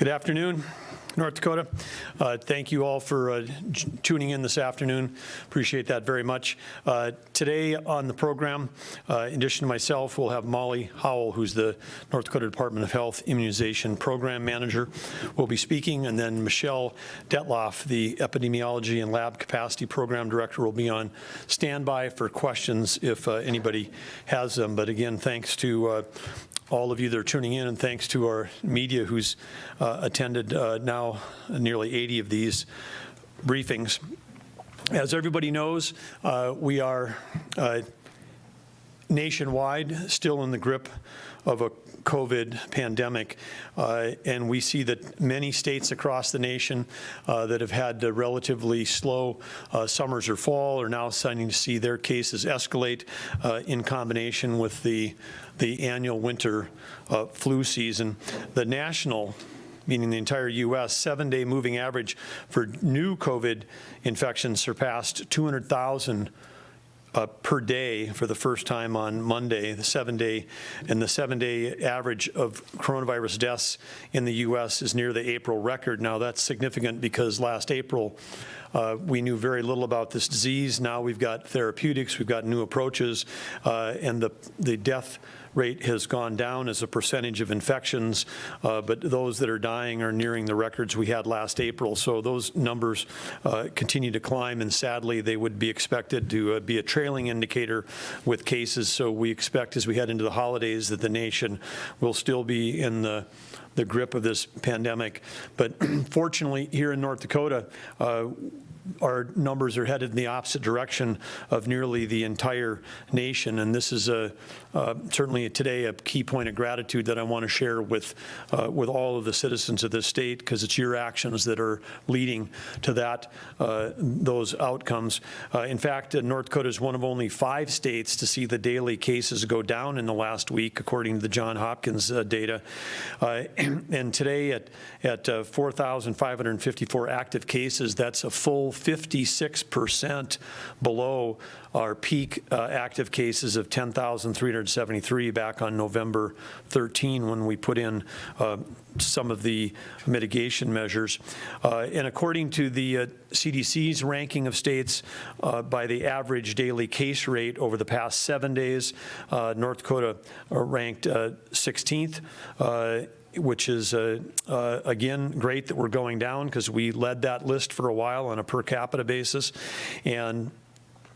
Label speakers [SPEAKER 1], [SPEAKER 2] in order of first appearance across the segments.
[SPEAKER 1] Good afternoon, North Dakota. Thank you all for tuning in this afternoon. Appreciate that very much. Today on the program, in addition to myself, we'll have Molly Howell, who's the North Dakota Department of Health Immunization Program Manager, will be speaking, and then Michelle Detloff, the Epidemiology and Lab Capacity Program Director, will be on standby for questions if anybody has them. But again, thanks to all of you that are tuning in, and thanks to our media who's attended now nearly 80 of these briefings. As everybody knows, we are nationwide still in the grip of a COVID pandemic, and we see that many states across the nation that have had relatively slow summers or fall are now starting to see their cases escalate in combination with the annual winter flu season. The national, meaning the entire U.S., 7-day moving average for new COVID infections surpassed 200,000 per day for the first time on Monday, the 7-day average of coronavirus deaths in the U.S. is near the April record. Now that's significant because last April we knew very little about this disease. Now we've got therapeutics, we've got new approaches, and the death rate has gone down as a percentage of infections, but those that are dying are nearing the records we had last April. So those numbers continue to climb, and sadly they would be expected to be a trailing indicator with cases. So we expect as we head into the holidays that the nation will still be in the grip of this pandemic. But fortunately here in North Dakota, our numbers are headed in the opposite direction of nearly the entire nation, and this is certainly today a key point of gratitude that I want to share with all of the citizens of this state, because it's your actions that are leading to those outcomes. In fact, North Dakota is one of only 5 states to see the daily cases go down in the last week, according to the Johns Hopkins data. And today at 4,554 active cases, that's a full 56% below our peak active cases of 10,373 back on November 13 when we put in some of the mitigation measures. And according to the CDC's ranking of states by the average daily case rate over the past 7 days, North Dakota ranked 16th. Which is, again, great that we're going down, because we led that list for a while on a per capita basis. And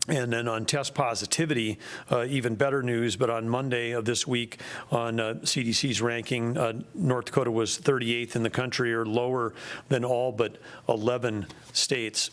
[SPEAKER 1] then on test positivity, even better news, but on Monday of this week on CDC's ranking, North Dakota was 38th in the country, or lower than all but 11 states.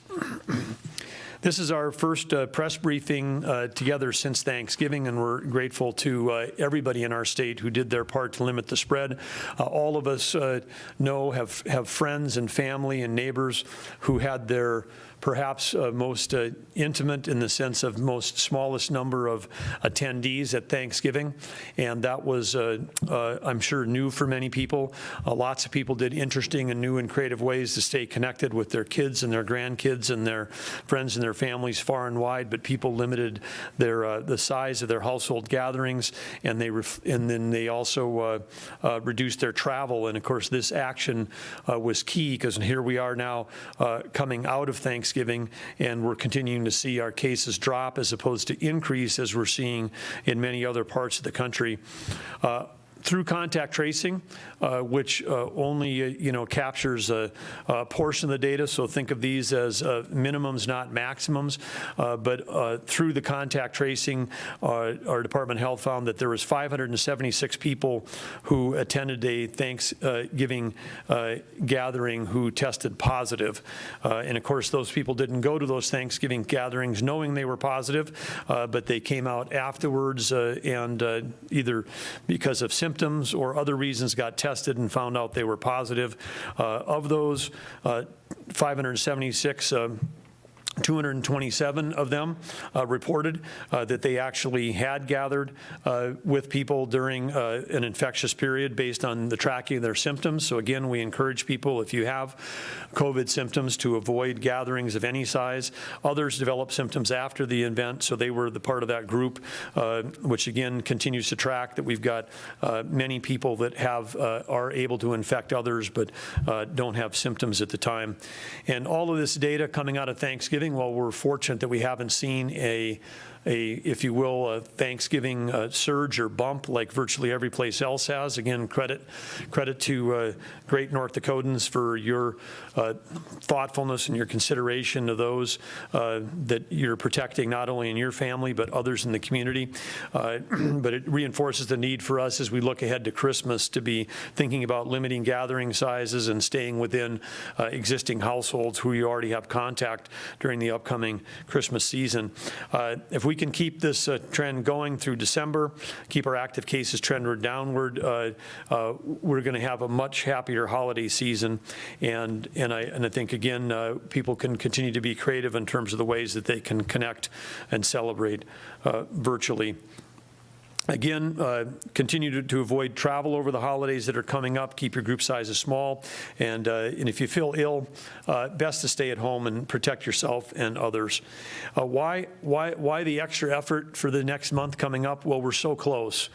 [SPEAKER 1] This is our first press briefing together since Thanksgiving, and we're grateful to everybody in our state who did their part to limit the spread. All of us have friends and family and neighbors who had their perhaps most intimate, in the sense of most smallest number of attendees at Thanksgiving, and that was, I'm sure, new for many people. Lots of people did interesting and new and creative ways to stay connected with their kids and their grandkids and their friends and their families far and wide, but people limited the size of their household gatherings, and then they also reduced their travel. And of course, this action was key, because here we are now coming out of Thanksgiving, and we're continuing to see our cases drop as opposed to increase, as we're seeing in many other parts of the country. Through contact tracing, which only captures a portion of the data, so think of these as minimums, not maximums. But through the contact tracing, our Department of Health found that there was 576 people who attended a Thanksgiving gathering who tested positive. And of course, those people didn't go to those Thanksgiving gatherings knowing they were positive, but they came out afterwards and either because of symptoms or other reasons got tested and found out they were positive. Of those, 576 227 of them reported that they actually had gathered with people during an infectious period based on the tracking of their symptoms. So again, we encourage people, if you have COVID symptoms, to avoid gatherings of any size. Others develop symptoms after the event, so they were the part of that group, which again continues to track that we've got many people that are able to infect others but don't have symptoms at the time. And all of this data coming out of Thanksgiving, well, we're fortunate that we haven't seen if you will, a Thanksgiving surge or bump like virtually every place else has. Again, credit to great North Dakotans for your thoughtfulness and your consideration of those that you're protecting, not only in your family but others in the community. But it reinforces the need for us as we look ahead to Christmas to be thinking about limiting gathering sizes and staying within existing households who you already have contact during the upcoming Christmas season. If we can keep this trend going through December, keep our active cases trended downward, we're going to have a much happier holiday season. And I think, again, people can continue to be creative in terms of the ways that they can connect and celebrate virtually. Again, continue to avoid travel over the holidays that are coming up. Keep your group sizes small. And if you feel ill, best to stay at home and protect yourself and others. Why the extra effort for the next month coming up? Well, we're so close.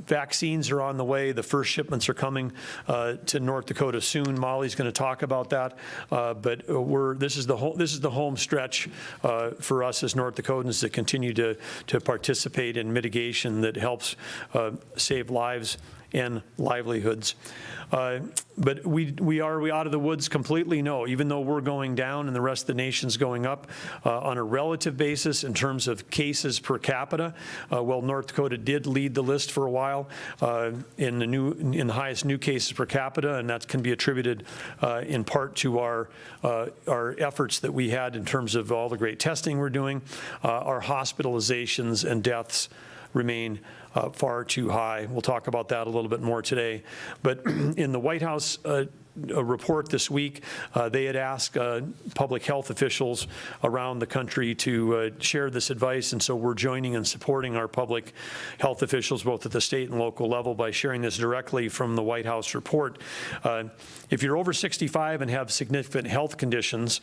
[SPEAKER 1] Vaccines are on the way. The first shipments are coming to North Dakota soon. Molly's going to talk about that. But this is the home stretch for us as North Dakotans to continue to participate in mitigation that helps save lives and livelihoods. But are we out of the woods completely? No. Even though we're going down and the rest of the nation's going up on a relative basis in terms of cases per capita, well, North Dakota did lead the list for a while in the highest new cases per capita, and that can be attributed in part to our efforts that we had in terms of all the great testing we're doing. Our hospitalizations and deaths remain far too high. We'll talk about that a little bit more today. But in the White House a report this week, they had asked public health officials around the country to share this advice, and so we're joining and supporting our public health officials both at the state and local level by sharing this directly from the White House report. If you're over 65 and have significant health conditions,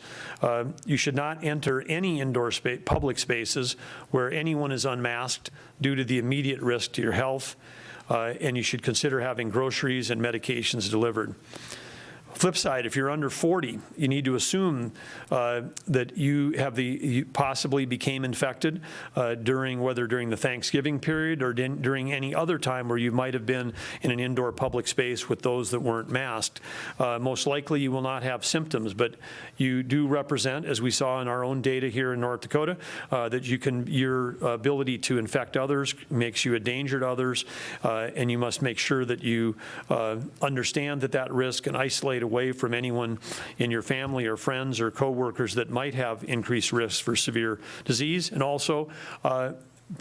[SPEAKER 1] you should not enter any indoor public spaces where anyone is unmasked due to the immediate risk to your health, and you should consider having groceries and medications delivered. Flip side, if you're under 40, you need to assume that you possibly became infected during the Thanksgiving period or during any other time where you might have been in an indoor public space with those that weren't masked. Most likely you will not have symptoms, but you do represent, as we saw in our own data here in North Dakota, that your ability to infect others makes you a danger to others, and you must make sure that you understand that risk and isolate away from anyone in your family or friends or coworkers that might have increased risks for severe disease, and also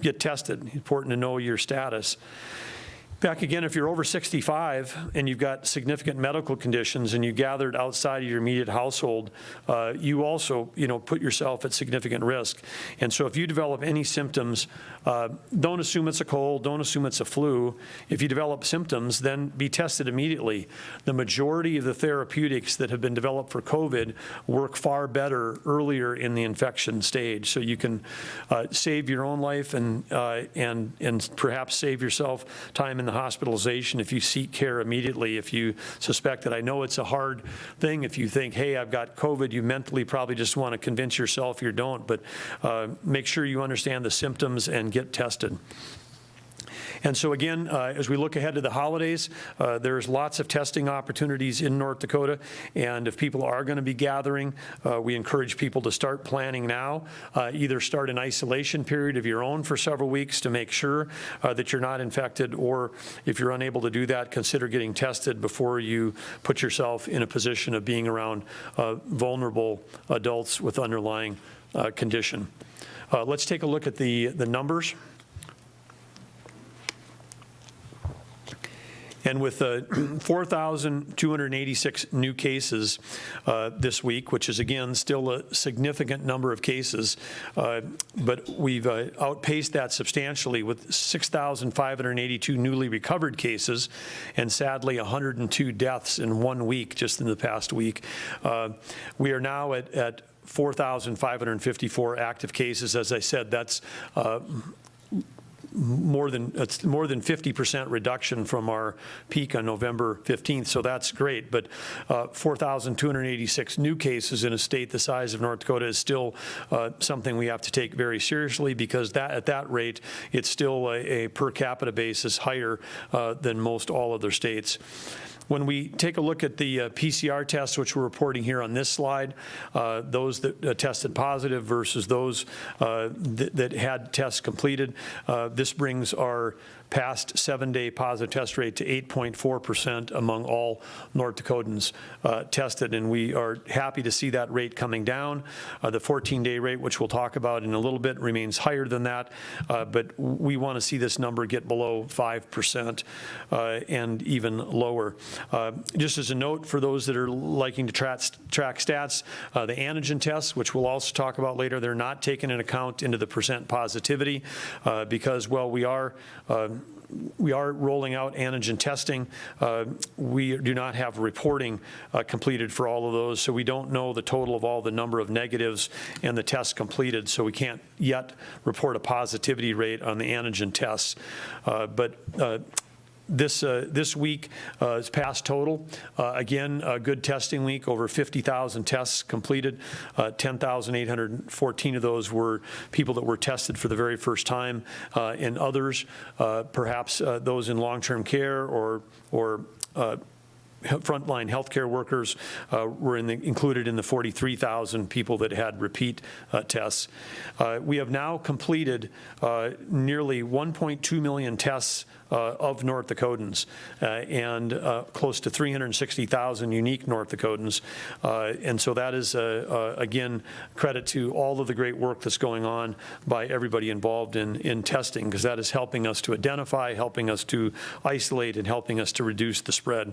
[SPEAKER 1] get tested. Important to know your status. Back again, if you're over 65 and you've got significant medical conditions and you gathered outside of your immediate household, you also, put yourself at significant risk. And so if you develop any symptoms, don't assume it's a cold, don't assume it's a flu. If you develop symptoms, then be tested immediately. The majority of the therapeutics that have been developed for COVID work far better earlier in the infection stage. So you can save your own life and perhaps save yourself time in the hospitalization if you seek care immediately. If you suspect that, I know it's a hard thing. If you think, hey, I've got COVID, you mentally probably just want to convince yourself you don't, but make sure you understand the symptoms and get tested. And so again, as we look ahead to the holidays, there's lots of testing opportunities in North Dakota, and if people are going to be gathering, we encourage people to start planning now. Either start an isolation period of your own for several weeks to make sure that you're not infected, or if you're unable to do that, consider getting tested before you put yourself in a position of being around vulnerable adults with underlying condition. Let's take a look at the numbers. And with 4,286 new cases this week, which is, again, still a significant number of cases, but we've outpaced that substantially with 6,582 newly recovered cases, and sadly 102 deaths in 1 week, just in the past week. We are now at 4,554 active cases. As I said, that's more than 50% reduction from our peak on November 15th, so that's great. But 4,286 new cases in a state the size of North Dakota is still something we have to take very seriously, because at that rate, it's still a per capita basis higher than most all other states. When we take a look at the PCR tests, which we're reporting here on this slide, those that tested positive versus those that had tests completed, this brings our past 7-day positive test rate to 8.4% among all North Dakotans tested, and we are happy to see that rate coming down. The 14-day rate, which we'll talk about in a little bit, remains higher than that, but we want to see this number get below 5% and even lower. Just as a note for those that are liking to track stats, the antigen tests, which we'll also talk about later, they're not taken into account into the percent positivity because, well, we are rolling out antigen testing. We do not have reporting completed for all of those, so we don't know the total of all the number of negatives and the tests completed, so we can't yet report a positivity rate on the antigen tests. This week is past total. Again, a good testing week, over 50,000 tests completed. 10,814 of those were people that were tested for the very first time, and others, perhaps those in long-term care or frontline healthcare workers were included in the 43,000 people that had repeat tests. We have now completed nearly 1.2 million tests of North Dakotans and close to 360,000 unique North Dakotans. And so that is, again, credit to all of the great work that's going on by everybody involved in testing, because that is helping us to identify, helping us to isolate, and helping us to reduce the spread.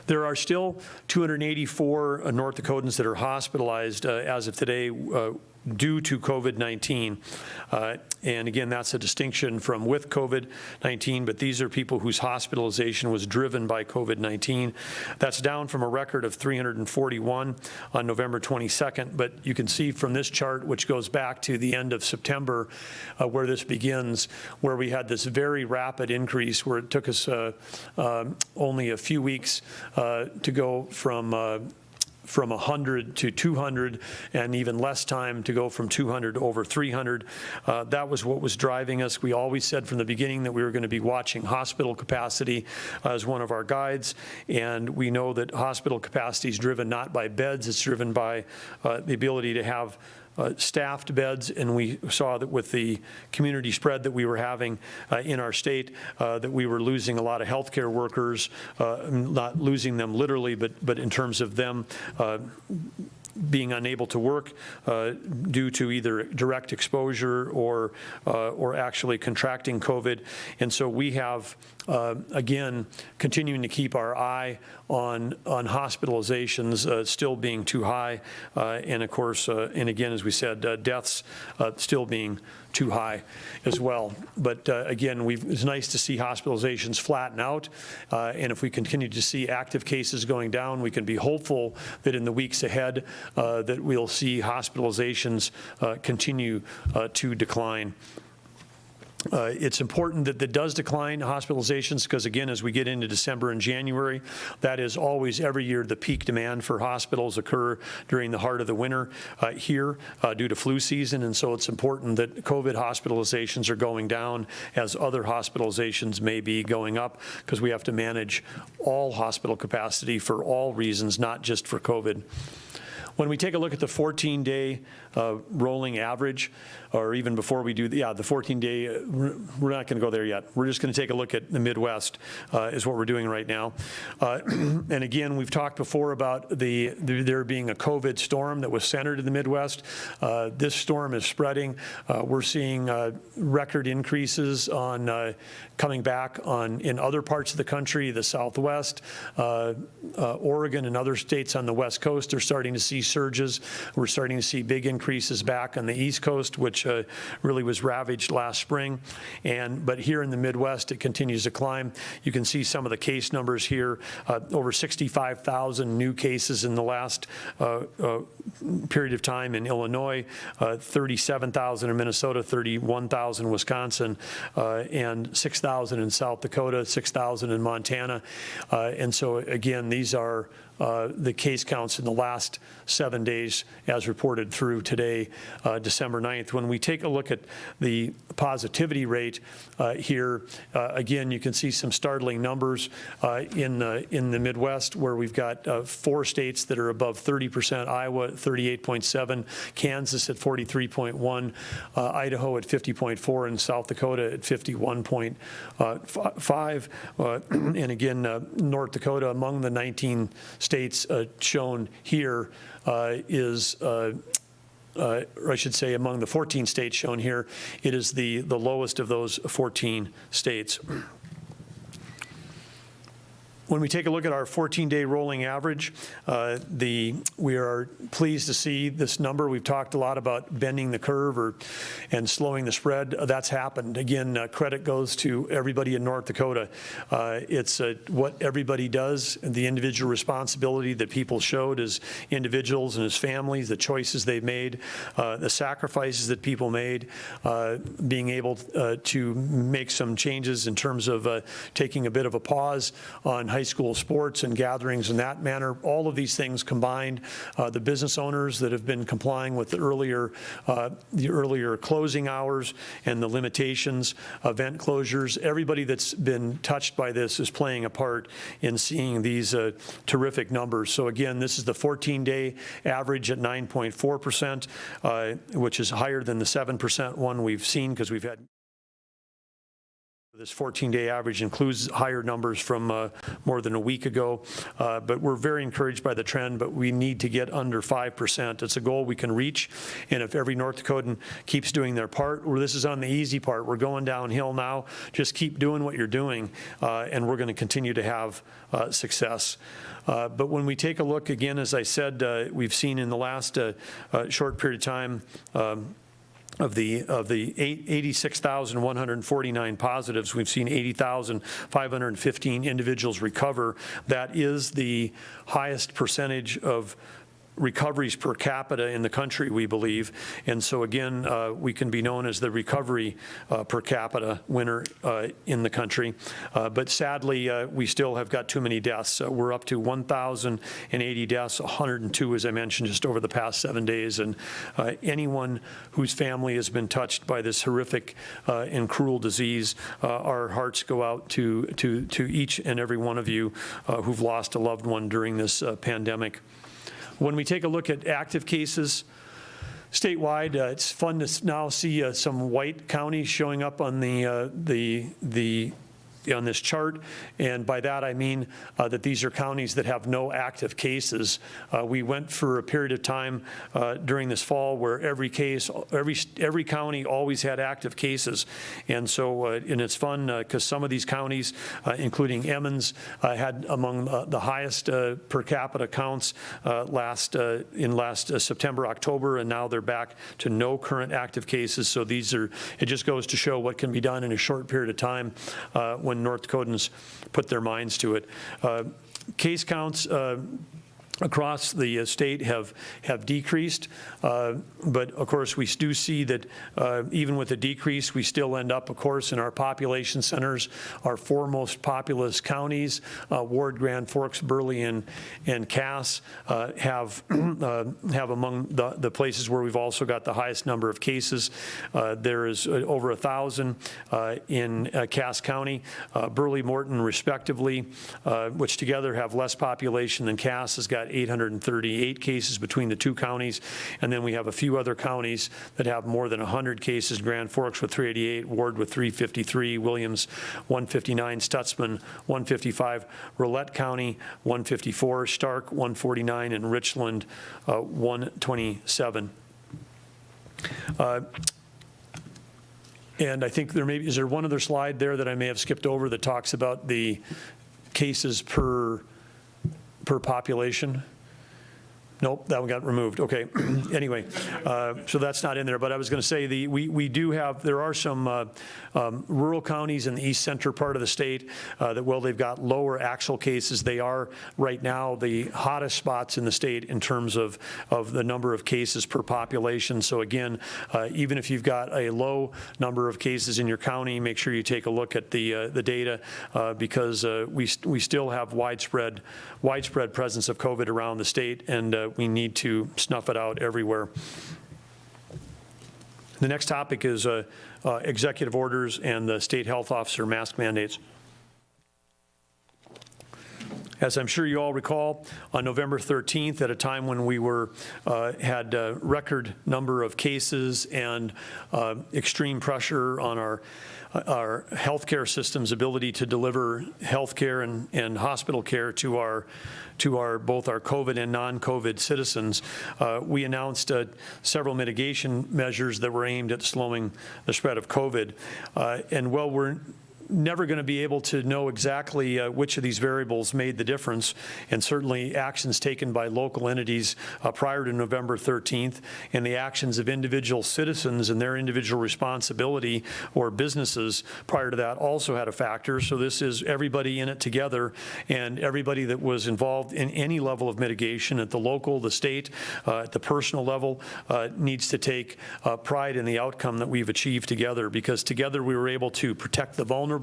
[SPEAKER 1] There are still 284 North Dakotans that are hospitalized as of today due to COVID-19. And again, that's a distinction from with COVID-19, but these are people whose hospitalization was driven by COVID-19. That's down from a record of 341 on November 22nd, but you can see from this chart, which goes back to the end of September, where this begins, where we had this very rapid increase, where it took us only a few weeks to go from 100 to 200, and even less time to go from 200 to over 300. That was what was driving us. We always said from the beginning that we were going to be watching hospital capacity as one of our guides, and we know that hospital capacity is driven not by beds, it's driven by the ability to have staffed beds, and we saw that with the community spread that we were having in our state, that we were losing a lot of healthcare workers, not losing them literally, but in terms of them being unable to work due to either direct exposure or actually contracting COVID. And so we have, again, continuing to keep our eye on hospitalizations still being too high, and of course, and again, as we said, deaths still being too high as well. But again, it's nice to see hospitalizations flatten out, and if we continue to see active cases going down, we can be hopeful that in the weeks ahead that we'll see hospitalizations continue to decline. It's important that does decline hospitalizations, because again, as we get into December and January, that is always every year the peak demand for hospitals occur during the heart of the winter here due to flu season, and so it's important that COVID hospitalizations are going down as other hospitalizations may be going up, because we have to manage all hospital capacity for all reasons, not just for COVID. When we take a look at the 14-day rolling average, or even before we do the 14-day, we're not going to go there yet. We're just going to take a look at the Midwest is what we're doing right now. And again, we've talked before about there being a COVID storm that was centered in the Midwest. This storm is spreading. We're seeing record increases on coming back in other parts of the country, the Southwest, Oregon and other states on the West Coast are starting to see surges. We're starting to see big increases back on the East Coast, which really was ravaged last spring. But here in the Midwest, it continues to climb. You can see some of the case numbers here, over 65,000 new cases in the last period of time in Illinois, 37,000 in Minnesota, 31,000 in Wisconsin, and 6,000 in South Dakota, 6,000 in Montana. And so again, these are the case counts in the last 7 days as reported through today, December 9th. When we take a look at the positivity rate here, again, you can see some startling numbers in the Midwest, where we've got 4 states that are above 30%, Iowa at 38.7, Kansas at 43.1, Idaho at 50.4, and South Dakota at 51.5. And again, North Dakota, among the 19 states shown here, or I should say among the 14 states shown here, it is the lowest of those 14 states. When we take a look at our 14-day rolling average, we are pleased to see this number. We've talked a lot about bending the curve and slowing the spread. That's happened. Again, credit goes to everybody in North Dakota. It's what everybody does, the individual responsibility that people showed as individuals and as families, the choices they've made, the sacrifices that people made, being able to make some changes in terms of taking a bit of a pause on high school sports and gatherings in that manner. All of these things combined, the business owners that have been complying with the earlier closing hours and the limitations, event closures, everybody that's been touched by this is playing a part in seeing these terrific numbers. So again, this is the 14-day average at 9.4%, which is higher than the 7% one we've seen, because we've had this 14-day average includes higher numbers from more than a week ago, but we're very encouraged by the trend, but we need to get under 5%. It's a goal we can reach, and if every North Dakotan keeps doing their part, this is on the easy part. We're going downhill now. Just keep doing what you're doing, and we're going to continue to have success. But when we take a look, again, as I said, we've seen in the last short period of time, of the 86,149 positives, we've seen 80,515 individuals recover. That is the highest percentage of recoveries per capita in the country, we believe. And so again, we can be known as the recovery per capita winner in the country. But sadly, we still have got too many deaths. We're up to 1,080 deaths, 102, as I mentioned, just over the past 7 days. And anyone whose family has been touched by this horrific and cruel disease, our hearts go out to each and every one of you who've lost a loved one during this pandemic. When we take a look at active cases statewide, it's fun to now see some white counties showing up on on this chart, and by that I mean that these are counties that have no active cases. We went for a period of time during this fall where every county always had active cases, and so and it's fun because some of these counties, including Emmons, had among the highest per capita counts last September, October, and now they're back to no current active cases. So it just goes to show what can be done in a short period of time when North Dakotans put their minds to it. Case counts across the state have decreased, but of course we do see that even with the decrease, we still end up, of course, in our population centers, our 4 most populous counties, Ward, Grand Forks, Burley, and Cass, have among the places where we've also got the highest number of cases. There is over 1,000 in Cass County. Burley, Morton, respectively, which together have less population than Cass, has got at 838 cases between the two counties. And then we have a few other counties that have more than 100 cases, Grand Forks with 388, Ward with 353, Williams 159, Stutzman 155, Rolette County 154, Stark 149, and Richland 127. And I think is there one other slide there that I may have skipped over that talks about the cases per population? Nope, that one got removed. Okay. Anyway, so that's not in there. But I was going to say we do have, there are some rural counties in the east center part of the state that, well, they've got lower actual cases. They are right now the hottest spots in the state in terms of the number of cases per population. So again, even if you've got a low number of cases in your county, make sure you take a look at the data because we still have widespread presence of COVID around the state, and we need to snuff it out everywhere. The next topic is executive orders and the state health officer mask mandates. As I'm sure you all recall, on November 13th, at a time when we had a record number of cases and extreme pressure on our healthcare system's ability to deliver healthcare and hospital care to both our COVID and non-COVID citizens, we announced several mitigation measures that were aimed at slowing the spread of COVID. And while we're never going to be able to know exactly which of these variables made the difference, and certainly actions taken by local entities prior to November 13th and the actions of individual citizens and their individual responsibility or businesses prior to that also had a factor. So this is everybody in it together, and everybody that was involved in any level of mitigation at the local, the state, at the personal level needs to take pride in the outcome that we've achieved together, because together we were able to protect the vulnerable.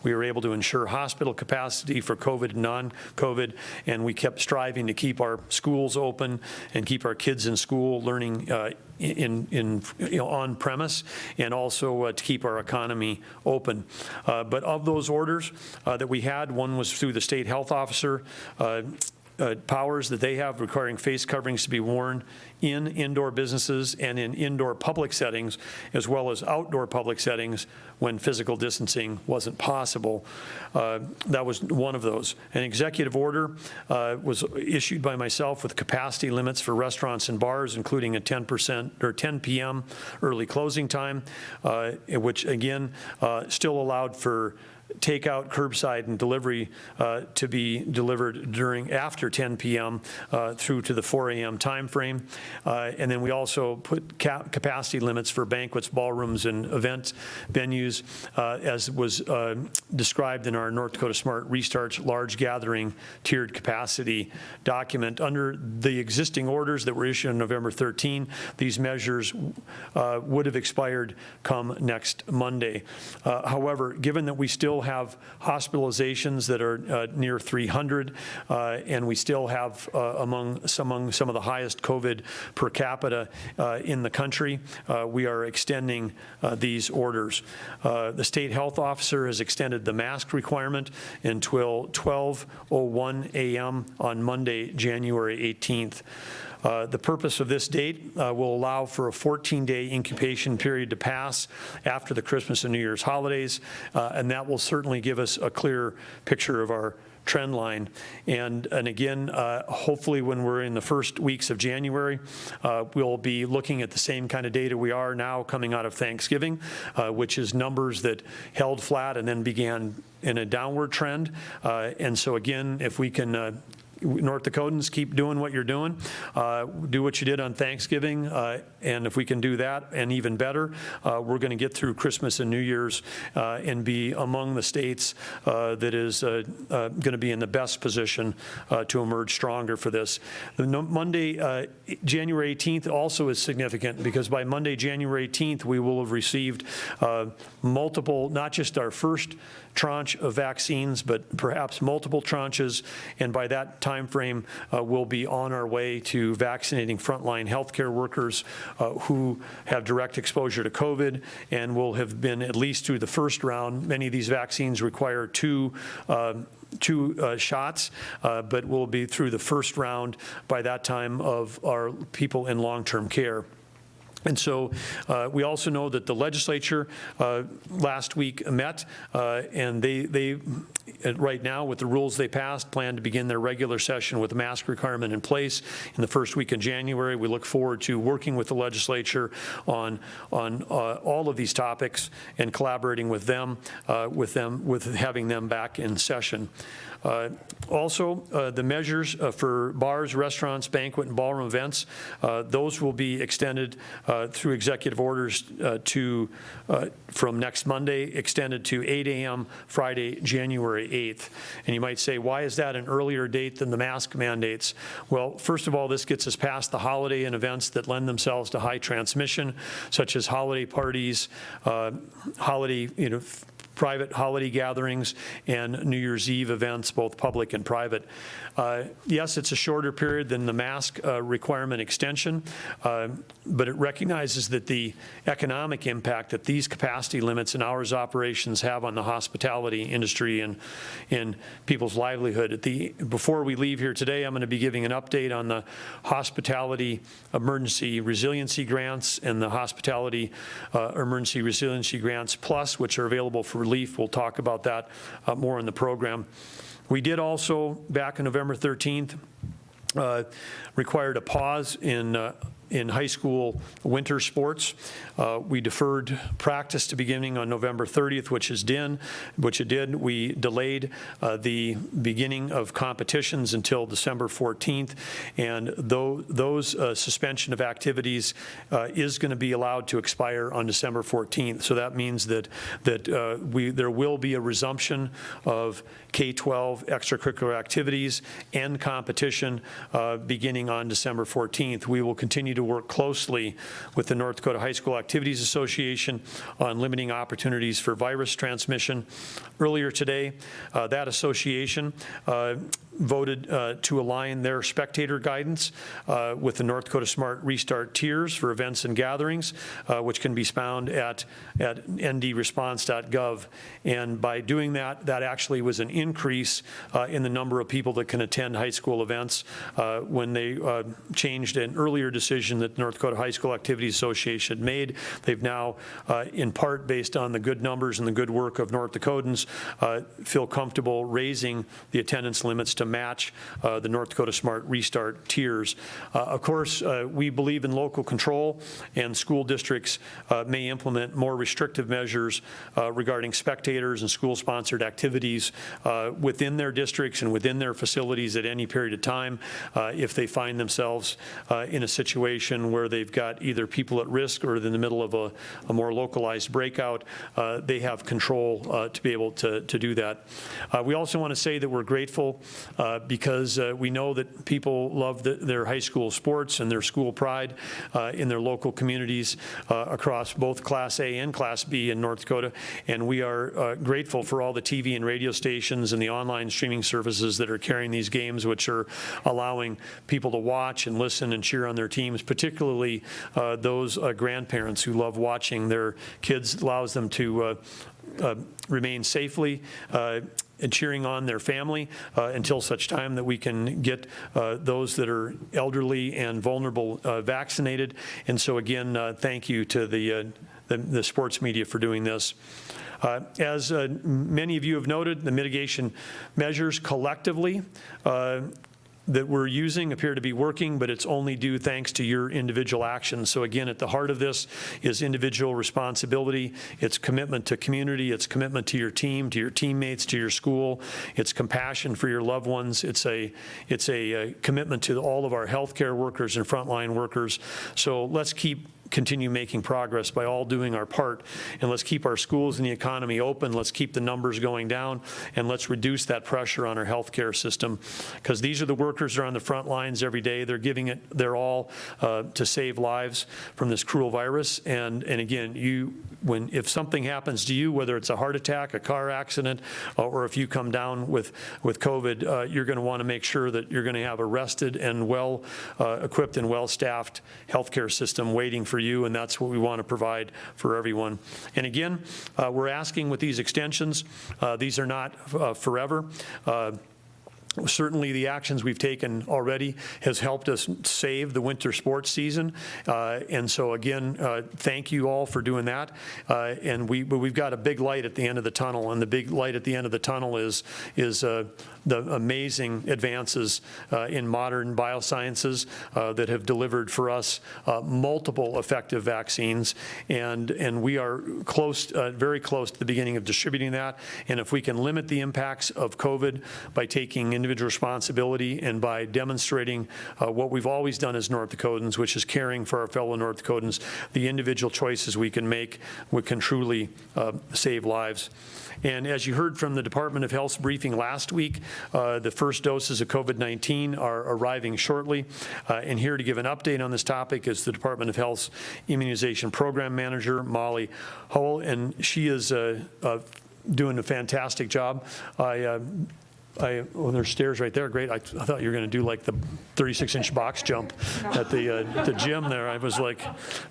[SPEAKER 1] We were able to ensure hospital capacity for COVID and non-COVID, and we kept striving to keep our schools open and keep our kids in school learning on premise, and also to keep our economy open. But of those orders that we had, one was through the state health officer powers that they have requiring face coverings to be worn in indoor businesses and in indoor public settings, as well as outdoor public settings when physical distancing wasn't possible. That was one of those. An executive order was issued by myself with capacity limits for restaurants and bars, including a 10% or 10 p.m. early closing time, which again still allowed for takeout, curbside, and delivery to be delivered after 10 p.m. Through to the 4 a.m. time frame. And then we also put capacity limits for banquets, ballrooms, and event venues, as was described in our North Dakota Smart Restarts large gathering tiered capacity document. Under the existing orders that were issued on November 13, these measures would have expired come next Monday. However, given that we still have hospitalizations that are near 300, and we still have among some of the highest COVID per capita in the country, we are extending these orders. The state health officer has extended the mask requirement until 12:01 a.m. on Monday, January 18th. The purpose of this date will allow for a 14-day incubation period to pass after the Christmas and New Year's holidays, and that will certainly give us a clear picture of our trend line. And again, hopefully when we're in the first weeks of January, we'll be looking at the same kind of data we are now coming out of Thanksgiving, which is numbers that held flat and then began in a downward trend. And so again, if we can North Dakotans, keep doing what you're doing. Do what you did on Thanksgiving, and if we can do that and even better, we're going to get through Christmas and New Year's and be among the states that is going to be in the best position to emerge stronger for this. Monday, January 18th also is significant, because by Monday, January 18th, we will have received multiple, not just our first tranche of vaccines, but perhaps multiple tranches, and by that time timeframe, we'll be on our way to vaccinating frontline healthcare workers who have direct exposure to COVID and will have been at least through the first round. Many of these vaccines require two shots, but we'll be through the first round by that time of our people in long-term care. And so we also know that the legislature last week met, and they right now, with the rules they passed, plan to begin their regular session with a mask requirement in place in the first week in January. We look forward to working with the legislature on all of these topics and collaborating with them, with having them back in session. Also, the measures for bars, restaurants, banquet, and ballroom events, those will be extended through executive orders from next Monday, extended to 8 a.m. Friday, January 8th. And you might say, why is that an earlier date than the mask mandates? Well, first of all, this gets us past the holiday and events that lend themselves to high transmission, such as holiday parties, private holiday gatherings, and New Year's Eve events, both public and private. Yes, it's a shorter period than the mask requirement extension, but it recognizes that the economic impact that these capacity limits and hours operations have on the hospitality industry and in people's livelihood. Before we leave here today, I'm going to be giving an update on the Hospitality Emergency Resiliency Grants and the Hospitality Emergency Resiliency Grants Plus, which are available for relief. We'll talk about that more in the program. We did also, back on November 13th, required a pause in high school winter sports. We deferred practice to beginning on November 30th, which it did. We delayed the beginning of competitions until December 14th, and those suspension of activities is going to be allowed to expire on December 14th. So that means that there will be a resumption of K-12 extracurricular activities and competition beginning on December 14th. We will continue to work closely with the North Dakota High School Activities Association on limiting opportunities for virus transmission. Earlier today, that association voted to align their spectator guidance with the North Dakota Smart Restart tiers for events and gatherings, which can be found at ndresponse.gov. And by doing that, that actually was an increase in the number of people that can attend high school events when they changed an earlier decision that the North Dakota High School Activities Association made. They've now, in part based on the good numbers and the good work of North Dakotans, feel comfortable raising the attendance limits to match the North Dakota Smart Restart tiers. Of course, we believe in local control, and school districts may implement more restrictive measures regarding spectators and school-sponsored activities within their districts and within their facilities at any period of time if they find themselves in a situation where they've got either people at risk or in the middle of a more localized breakout. They have control to be able to do that. We also want to say that we're grateful because we know that people love their high school sports and their school pride in their local communities across both Class A and Class B in North Dakota, and we are grateful for all the TV and radio stations and the online streaming services that are carrying these games, which are allowing people to watch and listen and cheer on their teams, particularly those grandparents who love watching their kids. Allows them to remain safely and cheering on their family until such time that we can get those that are elderly and vulnerable vaccinated. And so again, thank you to the sports media for doing this. As many of you have noted, the mitigation measures collectively that we're using appear to be working, but it's only due thanks to your individual actions. So again, at the heart of this is individual responsibility. It's commitment to community. It's commitment to your team, to your teammates, to your school. It's compassion for your loved ones. It's a commitment to all of our healthcare workers and frontline workers. So let's continue making progress by all doing our part, and let's keep our schools and the economy open. Let's keep the numbers going down, and let's reduce that pressure on our healthcare system, because these are the workers that are on the front lines every day. They're giving it their all to save lives from this cruel virus, and again, you if something happens to you, whether it's a heart attack, a car accident, or if you come down with COVID, you're going to want to make sure that you're going to have a rested and well equipped and well-staffed healthcare system waiting for you, and that's what we want to provide for everyone. And again, we're asking with these extensions, these are not forever. Certainly the actions we've taken already has helped us save the winter sports season. And so again, thank you all for doing that. And we've got a big light at the end of the tunnel, and the big light at the end of the tunnel is the amazing advances in modern biosciences that have delivered for us multiple effective vaccines. And we are close, very close to the beginning of distributing that. And if we can limit the impacts of COVID by taking individual responsibility and by demonstrating what we've always done as North Dakotans, which is caring for our fellow North Dakotans, the individual choices we can make, we can truly save lives. And as you heard from the Department of Health's briefing last week, the first doses of COVID-19 are arriving shortly. And here to give an update on this topic is the Department of Health's Immunization Program Manager, Molly Howell, and she is doing a fantastic job. Well, there's stairs right there. Great. I thought you were going to do like the 36-inch box jump at the gym there. I was like,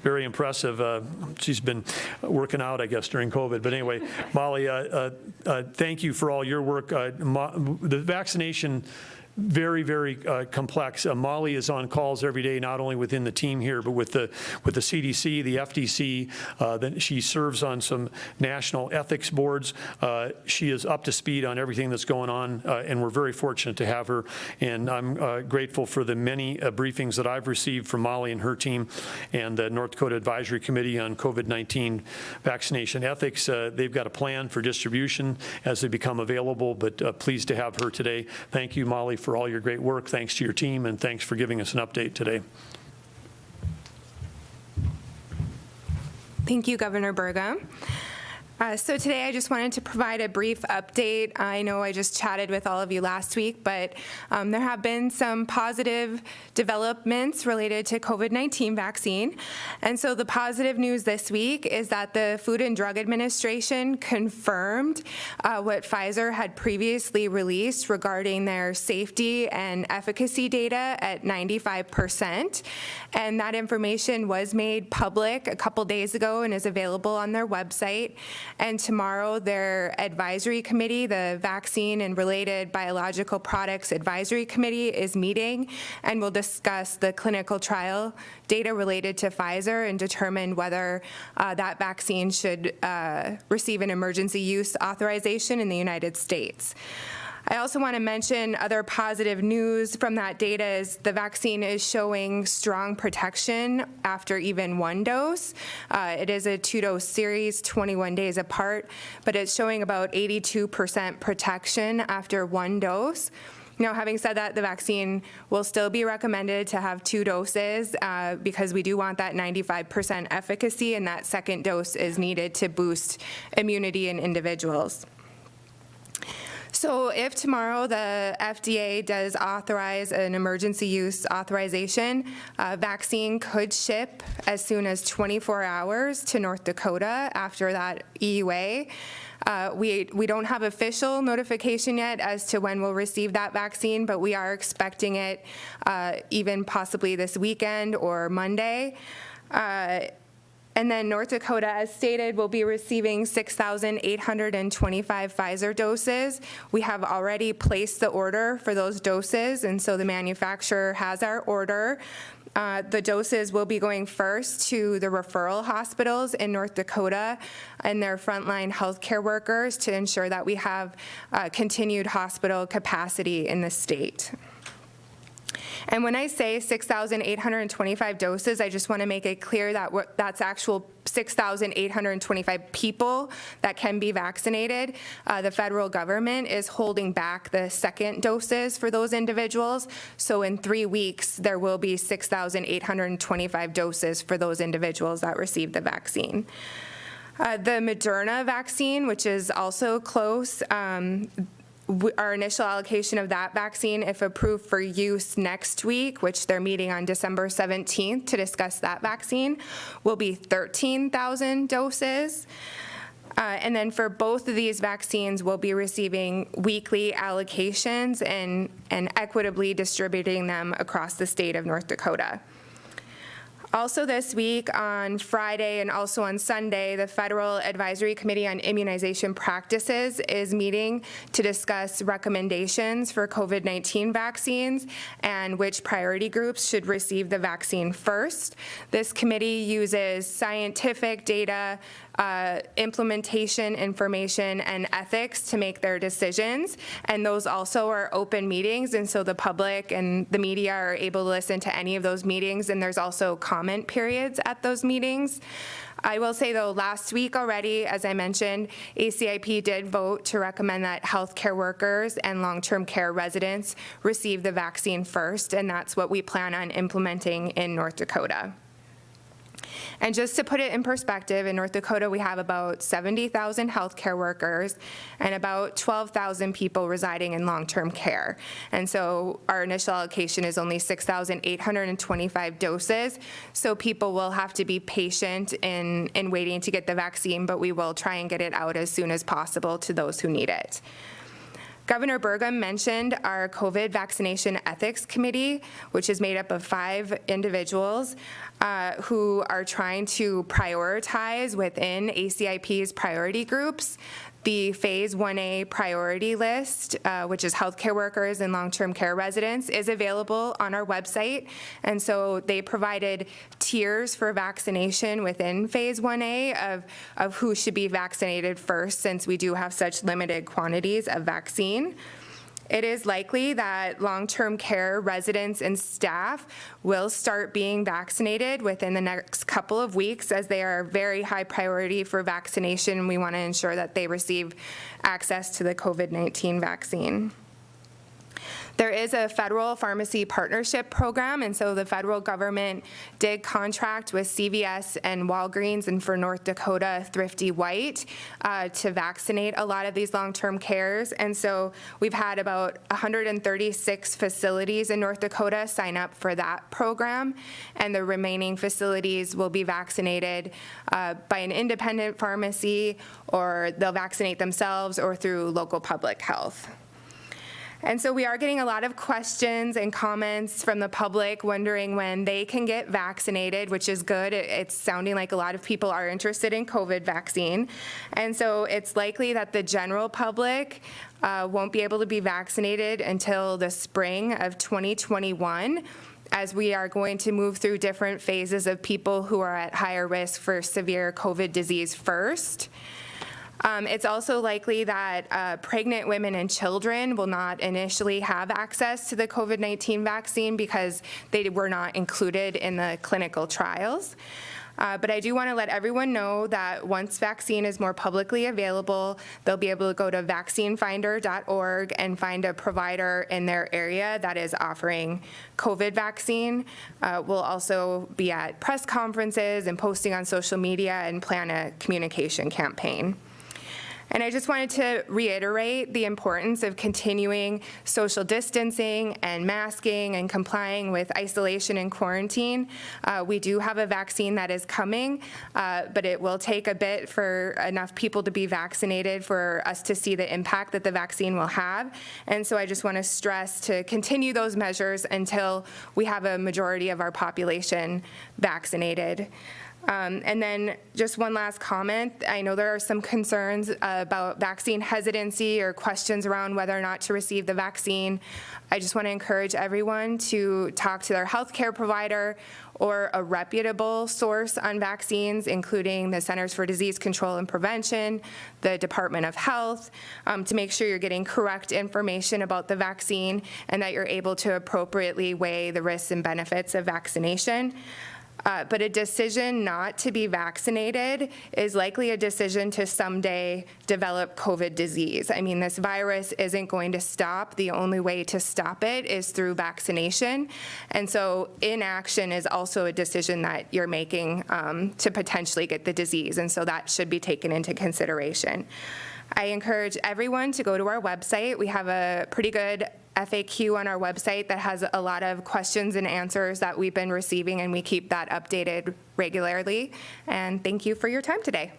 [SPEAKER 1] very impressive. She's been working out, I guess, during COVID. But anyway, Molly, thank you for all your work. The vaccination, very, very complex. Molly is on calls every day, not only within the team here, but with the CDC, the FDC. Then she serves on some national ethics boards. She is up to speed on everything that's going on, and we're very fortunate to have her. And I'm grateful for the many briefings that I've received from Molly and her team and the North Dakota Advisory Committee on COVID-19 vaccination ethics. They've got a plan for distribution as they become available, but pleased to have her today. Thank you, Molly, for all your great work. Thanks to your team, and thanks for giving us an update today.
[SPEAKER 2] Thank you, Governor Burgum. So today I just wanted to provide a brief update. I know I just chatted with all of you last week, but there have been some positive developments related to COVID-19 vaccine. And so the positive news this week is that the Food and Drug Administration confirmed what Pfizer had previously released regarding their safety and efficacy data at 95%. And that information was made public a couple days ago and is available on their website. And tomorrow, their advisory committee, the Vaccine and Related Biological Products Advisory Committee, is meeting and will discuss the clinical trial data related to Pfizer and determine whether that vaccine should receive an emergency use authorization in the United States. I also want to mention other positive news from that data is the vaccine is showing strong protection after even one dose. It is a 2-dose series, 21 days apart, but it's showing about 82% protection after one dose. Now, having said that, the vaccine will still be recommended to have 2 doses because we do want that 95% efficacy, and that second dose is needed to boost immunity in individuals. So if tomorrow the FDA does authorize an emergency use authorization, vaccine could ship as soon as 24 hours to North Dakota after that EUA. We don't have official notification yet as to when we'll receive that vaccine, but we are expecting it even possibly this weekend or Monday. And then North Dakota, as stated, will be receiving 6,825 Pfizer doses. We have already placed the order for those doses, and so the manufacturer has our order. The doses will be going first to the referral hospitals in North Dakota and their frontline healthcare workers to ensure that we have continued hospital capacity in the state. And when I say 6,825 doses, I just want to make it clear that that's actual 6,825 people that can be vaccinated. The federal government is holding back the second doses for those individuals. So in 3 weeks, there will be 6,825 doses for those individuals that receive the vaccine. The Moderna vaccine, which is also close, our initial allocation of that vaccine, if approved for use next week, which they're meeting on December 17th to discuss that vaccine, will be 13,000 doses. And then for both of these vaccines, we'll be receiving weekly allocations and equitably distributing them across the state of North Dakota. Also this week, on Friday and also on Sunday, the Federal Advisory Committee on Immunization Practices is meeting to discuss recommendations for COVID-19 vaccines and which priority groups should receive the vaccine first. This committee uses scientific data, implementation information, and ethics to make their decisions, and those also are open meetings, and so the public and the media are able to listen to any of those meetings, and there's also comment periods at those meetings. I will say, though, last week already, as I mentioned, ACIP did vote to recommend that healthcare workers and long-term care residents receive the vaccine first, and that's what we plan on implementing in North Dakota. And just to put it in perspective, in North Dakota, we have about 70,000 healthcare workers and about 12,000 people residing in long-term care. And so our initial allocation is only 6,825 doses. So people will have to be patient in waiting to get the vaccine, but we will try and get it out as soon as possible to those who need it. Governor Burgum mentioned our COVID Vaccination Ethics Committee, which is made up of 5 individuals who are trying to prioritize within ACIP's priority groups the Phase 1A priority list, which is healthcare workers and long-term care residents, is available on our website. And so they provided tiers for vaccination within Phase 1A of who should be vaccinated first, since we do have such limited quantities of vaccine. It is likely that long-term care residents and staff will start being vaccinated within the next couple of weeks, as they are very high priority for vaccination. We want to ensure that they receive access to the COVID-19 vaccine. There is a federal pharmacy partnership program, and so the federal government did contract with CVS and Walgreens, and for North Dakota, Thrifty White, to vaccinate a lot of these long-term cares. And so we've had about 136 facilities in North Dakota sign up for that program, and the remaining facilities will be vaccinated by an independent pharmacy, or they'll vaccinate themselves, or through local public health. And so we are getting a lot of questions and comments from the public wondering when they can get vaccinated, which is good. It's sounding like a lot of people are interested in COVID vaccine. And so it's likely that the general public won't be able to be vaccinated until the spring of 2021, as we are going to move through different phases of people who are at higher risk for severe COVID disease first. It's also likely that pregnant women and children will not initially have access to the COVID-19 vaccine because they were not included in the clinical trials. But I do want to let everyone know that once vaccine is more publicly available, they'll be able to go to vaccinefinder.org and find a provider in their area that is offering COVID vaccine. We'll also be at press conferences and posting on social media and plan a communication campaign. And I just wanted to reiterate the importance of continuing social distancing and masking and complying with isolation and quarantine. We do have a vaccine that is coming, but it will take a bit for enough people to be vaccinated for us to see the impact that the vaccine will have. And so I just want to stress to continue those measures until we have a majority of our population vaccinated. And then just one last comment. I know there are some concerns about vaccine hesitancy or questions around whether or not to receive the vaccine. I just want to encourage everyone to talk to their healthcare provider or a reputable source on vaccines, including the Centers for Disease Control and Prevention, the Department of Health, to make sure you're getting correct information about the vaccine and that you're able to appropriately weigh the risks and benefits of vaccination. But a decision not to be vaccinated is likely a decision to someday develop COVID disease. I mean, this virus isn't going to stop. The only way to stop it is through vaccination. And so inaction is also a decision that you're making to potentially get the disease. And so that should be taken into consideration. I encourage everyone to go to our website. We have a pretty good FAQ on our website that has a lot of questions and answers that we've been receiving, and we keep that updated regularly. And thank you for your time today.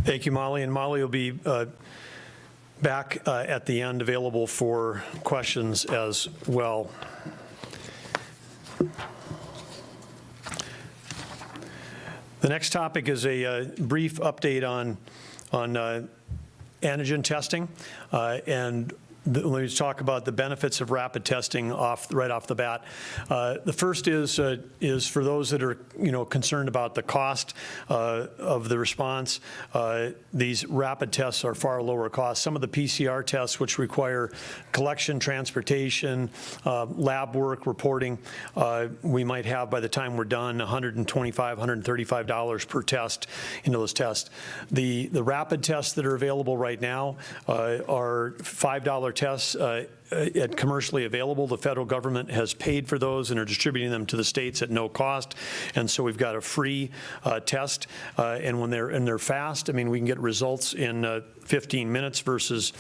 [SPEAKER 1] Thank you, Molly. And Molly will be back at the end, available for questions as well. The next topic is a brief update on antigen testing, and let me talk about the benefits of rapid testing right off the bat. The first is for those that are concerned about the cost of the response. These rapid tests are far lower cost. Some of the PCR tests, which require collection, transportation, lab work, reporting, we might have by the time we're done $125, $135 per test into those tests. The rapid tests that are available right now are $5 tests commercially available. The federal government has paid for those and are distributing them to the states at no cost. And so we've got a free test. And when they're fast, I mean, we can get results in 15 minutes versus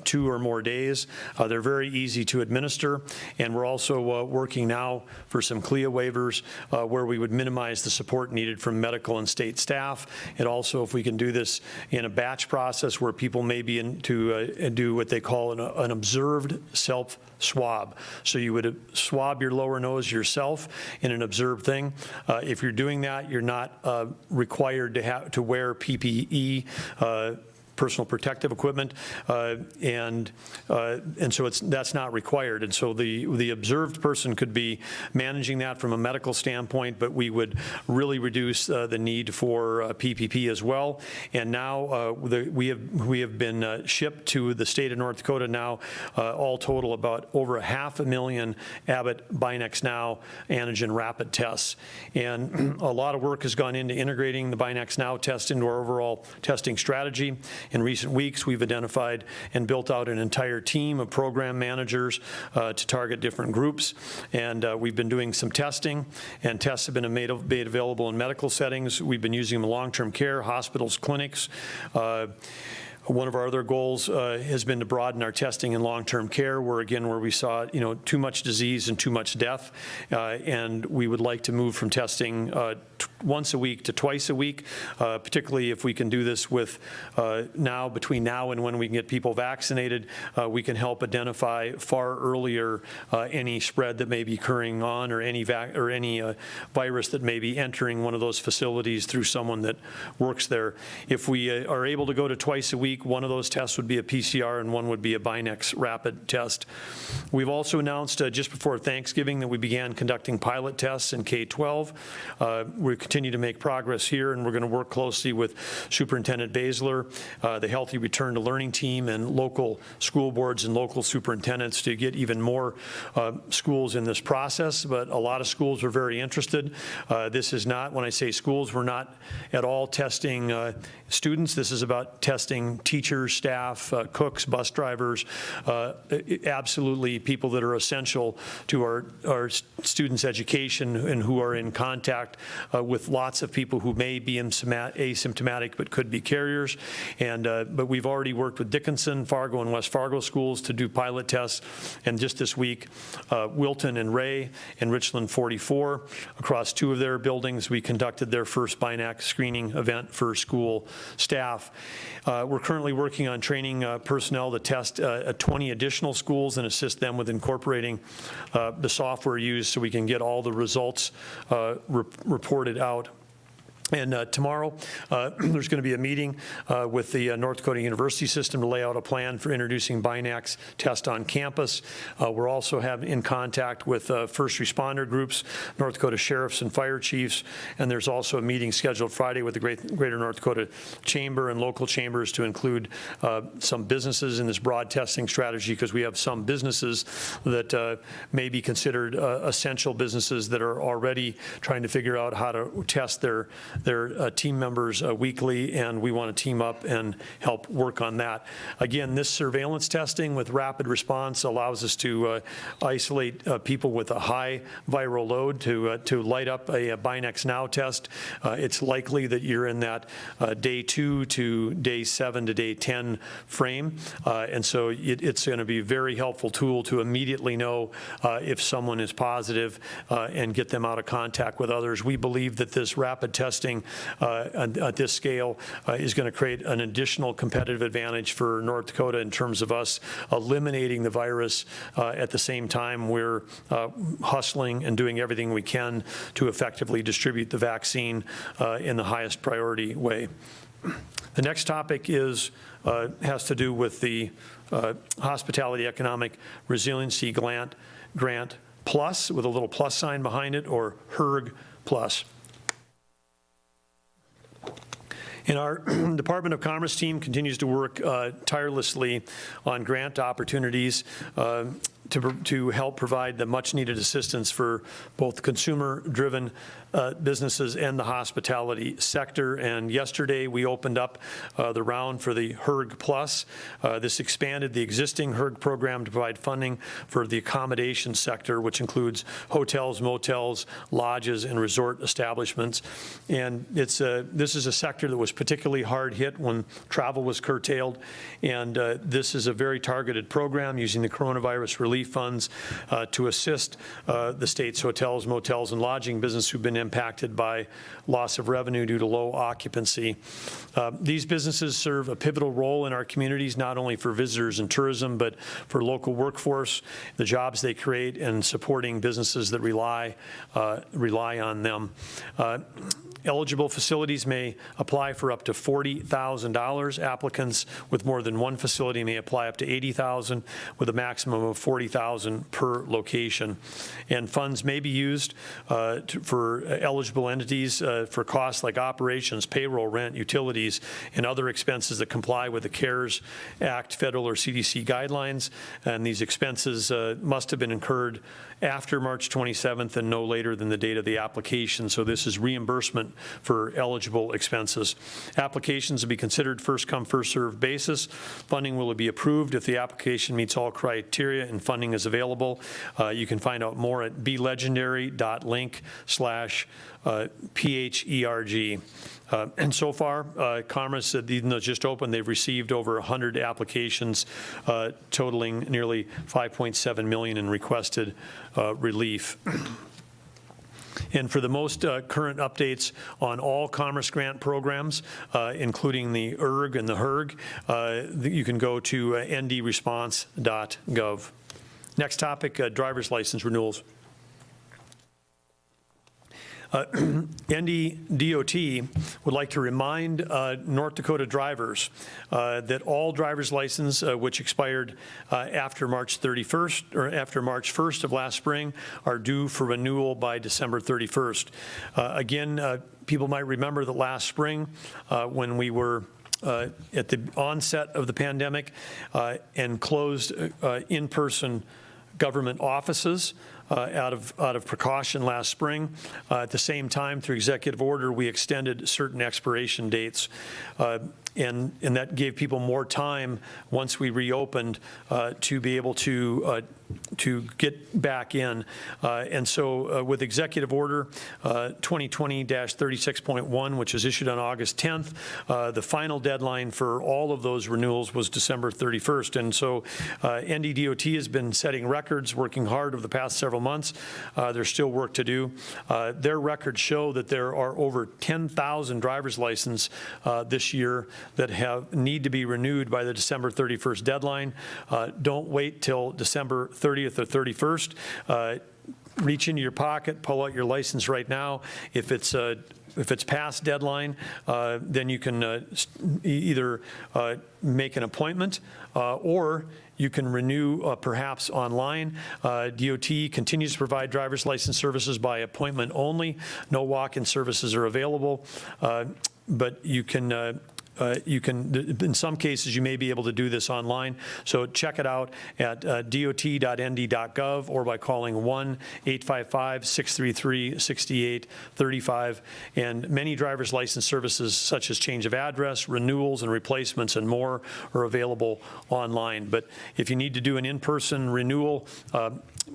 [SPEAKER 1] 2 or more days. They're very easy to administer. And we're also working now for some CLIA waivers where we would minimize the support needed from medical and state staff. And also, if we can do this in a batch process where people may be to do what they call an observed self-swab. So you would swab your lower nose yourself in an observed thing. If you're doing that, you're not required to wear PPE, personal protective equipment, and so that's not required. And so the observed person could be managing that from a medical standpoint, but we would really reduce the need for PPP as well. And now we have been shipped to the state of North Dakota now, all total about over 500,000 Abbott Binax Now antigen rapid tests. And a lot of work has gone into integrating the Binax Now test into our overall testing strategy. In recent weeks, we've identified and built out an entire team of program managers to target different groups. And we've been doing some testing, and tests have been made available in medical settings. We've been using them in long-term care, hospitals, clinics. One of our other goals has been to broaden our testing in long-term care, where we saw too much disease and too much death, and we would like to move from testing once a week to twice a week, particularly if we can do this with between now and when we can get people vaccinated, we can help identify far earlier any spread that may be occurring on or any virus that may be entering one of those facilities through someone that works there. If we are able to go to twice a week, one of those tests would be a PCR and one would be a Binax rapid test. We've also announced just before Thanksgiving that we began conducting pilot tests in K-12. We continue to make progress here, and we're going to work closely with Superintendent Baszler, the Healthy Return to Learning team, and local school boards and local superintendents to get even more schools in this process. But a lot of schools are very interested. This is not, when I say schools, we're not at all testing students. This is about testing teachers, staff, cooks, bus drivers, absolutely people that are essential to our students' education and who are in contact with lots of people who may be asymptomatic but could be carriers. And but we've already worked with Dickinson, Fargo, and West Fargo schools to do pilot tests. And just this week, Wilton and Ray and Richland 44, across 2 of their buildings, we conducted their first Binax screening event for school staff. We're currently working on training personnel to test 20 additional schools and assist them with incorporating the software used so we can get all the results reported out. And tomorrow, there's going to be a meeting with the North Dakota University system to lay out a plan for introducing Binax test on campus. We're also in contact with first responder groups, North Dakota sheriffs and fire chiefs, and there's also a meeting scheduled Friday with the Greater North Dakota Chamber and local chambers to include some businesses in this broad testing strategy, because we have some businesses that may be considered essential businesses that are already trying to figure out how to test their team members weekly, and we want to team up and help work on that. Again, this surveillance testing with rapid response allows us to isolate people with a high viral load to light up a Binax Now test. It's likely that you're in that day 2 to day 7 to day 10 frame, and so it's going to be a very helpful tool to immediately know if someone is positive and get them out of contact with others. We believe that this rapid testing at this scale is going to create an additional competitive advantage for North Dakota in terms of us eliminating the virus. At the same time, we're hustling and doing everything we can to effectively distribute the vaccine in the highest priority way. The next topic has to do with the Hospitality Economic Resiliency Grant Plus, with a little plus sign behind it, or HERG Plus. And our Department of Commerce team continues to work tirelessly on grant opportunities to help provide the much-needed assistance for both consumer-driven businesses and the hospitality sector. And yesterday, we opened up the round for the HERG Plus. This expanded the existing HERG program to provide funding for the accommodation sector, which includes hotels, motels, lodges, and resort establishments. And this is a sector that was particularly hard hit when travel was curtailed. And this is a very targeted program using the coronavirus relief funds to assist the state's hotels, motels, and lodging business who've been impacted by loss of revenue due to low occupancy. These businesses serve a pivotal role in our communities, not only for visitors and tourism, but for local workforce, the jobs they create, and supporting businesses that rely on them. Eligible facilities may apply for up to $40,000. Applicants with more than one facility may apply up to $80,000, with a maximum of $40,000 per location. And funds may be used for eligible entities for costs like operations, payroll, rent, utilities, and other expenses that comply with the CARES Act, federal or CDC guidelines. And these expenses must have been incurred after March 27th and no later than the date of the application. So this is reimbursement for eligible expenses. Applications will be considered first come, first served basis. Funding will be approved if the application meets all criteria and funding is available. You can find out more at belegendary.link/PHERG. And so far, Commerce, even though it's just opened, they've received over 100 applications totaling nearly $5.7 million in requested relief. And for the most current updates on all Commerce grant programs, including the ERG and the HERG, you can go to ndresponse.gov. Next topic, driver's license renewals. NDDOT would like to remind North Dakota drivers that all driver's license which expired after March 31st or after March 1st of last spring are due for renewal by December 31st. Again, people might remember that last spring when we were at the onset of the pandemic and closed in-person government offices out of precaution last spring. At the same time, through executive order, we extended certain expiration dates, and that gave people more time once we reopened to be able to get back in. And so with Executive Order 2020-36.1, which was issued on August 10th, the final deadline for all of those renewals was December 31st. And so NDDOT has been setting records, working hard over the past several months. There's still work to do. Their records show that there are over 10,000 driver's licenses this year that need to be renewed by the December 31st deadline. Don't wait till December 30th or 31st. Reach into your pocket, pull out your license right now. If it's if it's past deadline, then you can either make an appointment or you can renew perhaps online. DOT continues to provide driver's license services by appointment only. No walk-in services are available, but you can, in some cases, you may be able to do this online. So check it out at dot.nd.gov or by calling 1-855-633-6835. And many driver's license services, such as change of address, renewals and replacements, and more, are available online. But if you need to do an in-person renewal,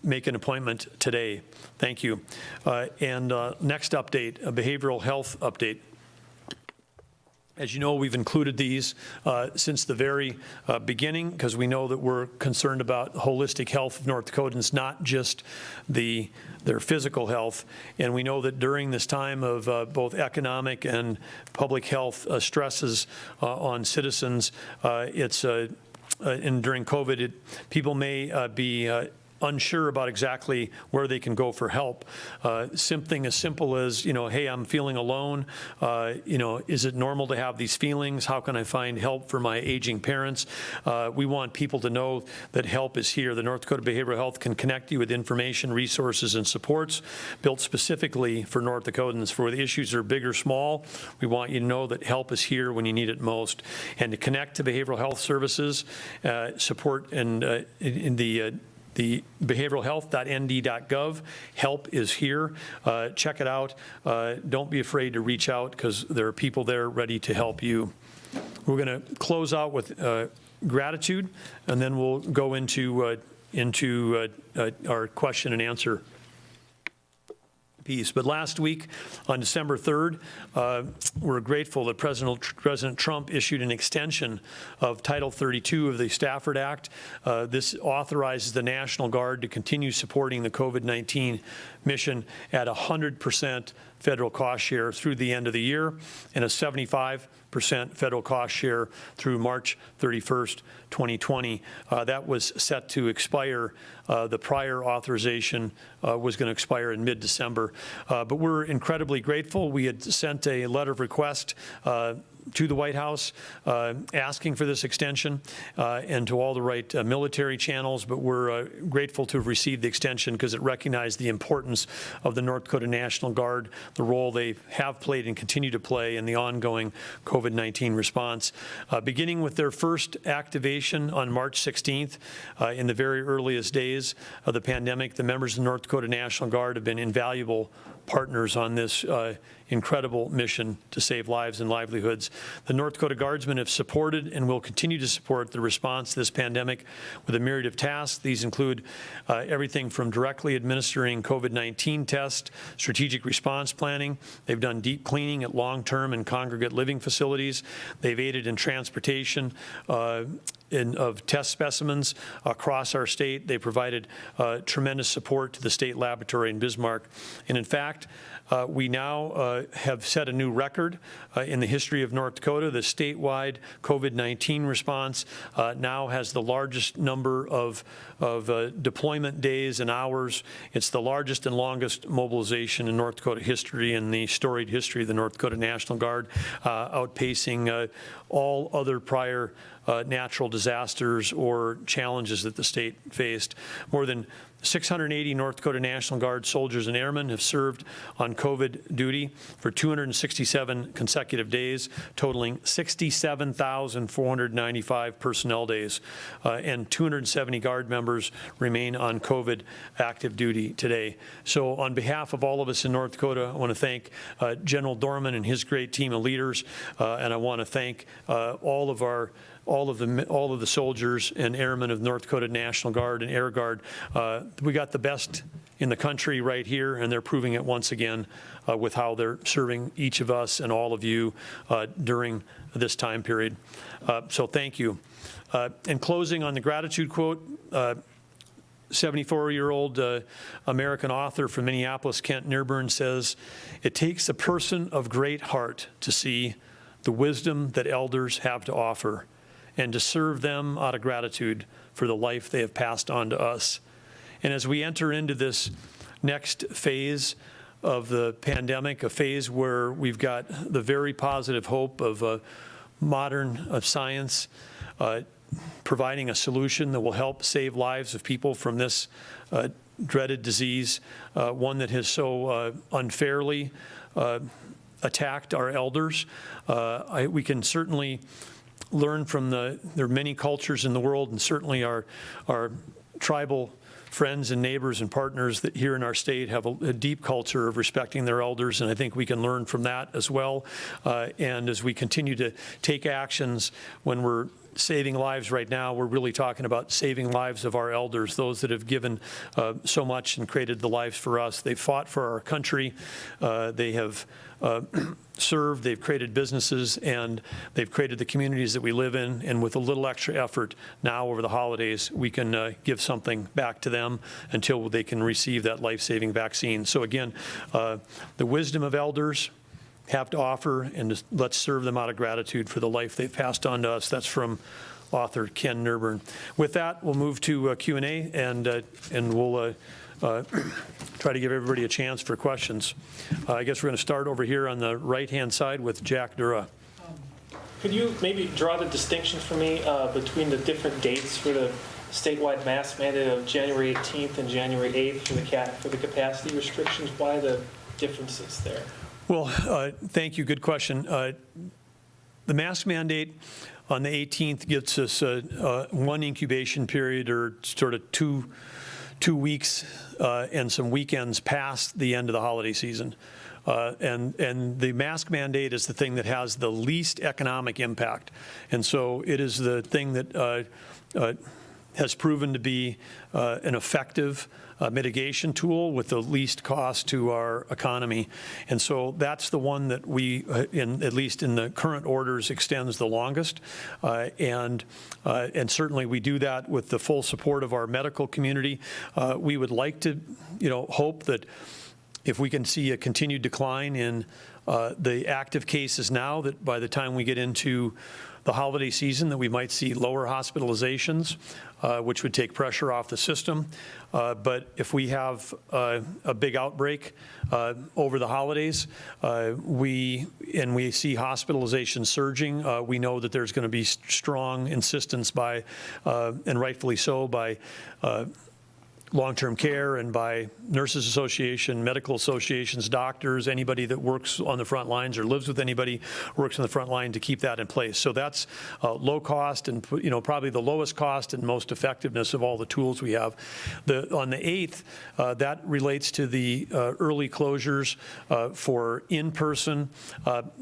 [SPEAKER 1] make an appointment today. Thank you. And next update, a behavioral health update. As you know, we've included these since the very beginning because we know that we're concerned about holistic health of North Dakotans, not just their physical health. And we know that during this time of both economic and public health stresses on citizens, and during COVID, people may be unsure about exactly where they can go for help. Something as simple as, hey, I'm feeling alone. Is it normal to have these feelings? How can I find help for my aging parents? We want people to know that help is here. The North Dakota Behavioral Health can connect you with information, resources, and supports built specifically for North Dakotans. For the issues are big or small, we want you to know that help is here when you need it most. And to connect to behavioral health services, support in the behavioralhealth.nd.gov. Help is here. Check it out. Don't be afraid to reach out because there are people there ready to help you. We're going to close out with gratitude, and then we'll go into our question and answer piece. But last week, on December 3rd, we're grateful that President Trump issued an extension of Title 32 of the Stafford Act. This authorizes the National Guard to continue supporting the COVID-19 mission at 100% federal cost share through the end of the year and a 75% federal cost share through March 31st, 2020. That was set to expire. The prior authorization was going to expire in mid-December. But we're incredibly grateful. We had sent a letter of request to the White House asking for this extension and to all the right military channels, but we're grateful to have received the extension because it recognized the importance of the North Dakota National Guard, the role they have played and continue to play in the ongoing COVID-19 response. Beginning with their first activation on March 16th, in the very earliest days of the pandemic, the members of the North Dakota National Guard have been invaluable partners on this incredible mission to save lives and livelihoods. The North Dakota Guardsmen have supported and will continue to support the response to this pandemic with a myriad of tasks. These include everything from directly administering COVID-19 tests, strategic response planning. They've done deep cleaning at long-term and congregate living facilities. They've aided in transportation of test specimens across our state. They provided tremendous support to the state laboratory in Bismarck. And in fact, we now have set a new record in the history of North Dakota. The statewide COVID-19 response now has the largest number of deployment days and hours. It's the largest and longest mobilization in North Dakota history in the storied history of the North Dakota National Guard, outpacing all other prior natural disasters or challenges that the state faced. More than 680 North Dakota National Guard soldiers and airmen have served on COVID duty for 267 consecutive days, totaling 67,495 personnel days, and 270 Guard members remain on COVID active duty today. So on behalf of all of us in North Dakota, I want to thank General Dorman and his great team of leaders, and I want to thank all of the soldiers and airmen of North Dakota National Guard and Air Guard. We got the best in the country right here, and they're proving it once again with how they're serving each of us and all of you during this time period. So thank you. In closing, on the gratitude quote, 74-year-old American author from Minneapolis, Kent Nierburn, says, "It takes a person of great heart to see the wisdom that elders have to offer and to serve them out of gratitude for the life they have passed on to us." And as we enter into this next phase the pandemic, a phase where we've got the very positive hope of modern science providing a solution that will help save lives of people from this dreaded disease, one that has so unfairly attacked our elders. We can certainly learn from there are many cultures in the world, and certainly our tribal friends and neighbors and partners that here in our state have a deep culture of respecting their elders, and I think we can learn from that as well. And as we continue to take actions, when we're saving lives right now, we're really talking about saving lives of our elders, those that have given so much and created the lives for us. They've fought for our country. They have served, they've created businesses, and they've created the communities that we live in. And with a little extra effort now over the holidays, we can give something back to them until they can receive that life-saving vaccine. So again, the wisdom of elders have to offer, and just let's serve them out of gratitude for the life they've passed on to us. That's from author Ken Nurburn. With that, we'll move to Q&A, and we'll try to give everybody a chance for questions. I guess we're going to start over here on the right-hand side with Jack Dura.
[SPEAKER 3] Could you maybe draw the distinction for me between the different dates for the statewide mask mandate of January 18th and January 8th for the capacity restrictions? Why the differences there?
[SPEAKER 1] Well, thank you. Good question. The mask mandate on the 18th gets us one incubation period, or sort of two weeks and some weekends past the end of the holiday season. And the mask mandate is the thing that has the least economic impact. And so it is the thing that has proven to be an effective mitigation tool with the least cost to our economy. And so that's the one that we, at least in the current orders, extends the longest. And certainly we do that with the full support of our medical community. We would like to, hope that if we can see a continued decline in the active cases now, that by the time we get into the holiday season, that we might see lower hospitalizations, which would take pressure off the system. But if we have a big outbreak over the holidays, we see hospitalizations surging, we know that there's going to be strong insistence by, and rightfully so, by long-term care and by nurses association, medical associations, doctors, anybody that works on the front lines or lives with anybody who works on the front line, to keep that in place. So that's low cost and probably the lowest cost and most effectiveness of all the tools we have. On the 8th, that relates to the early closures for in-person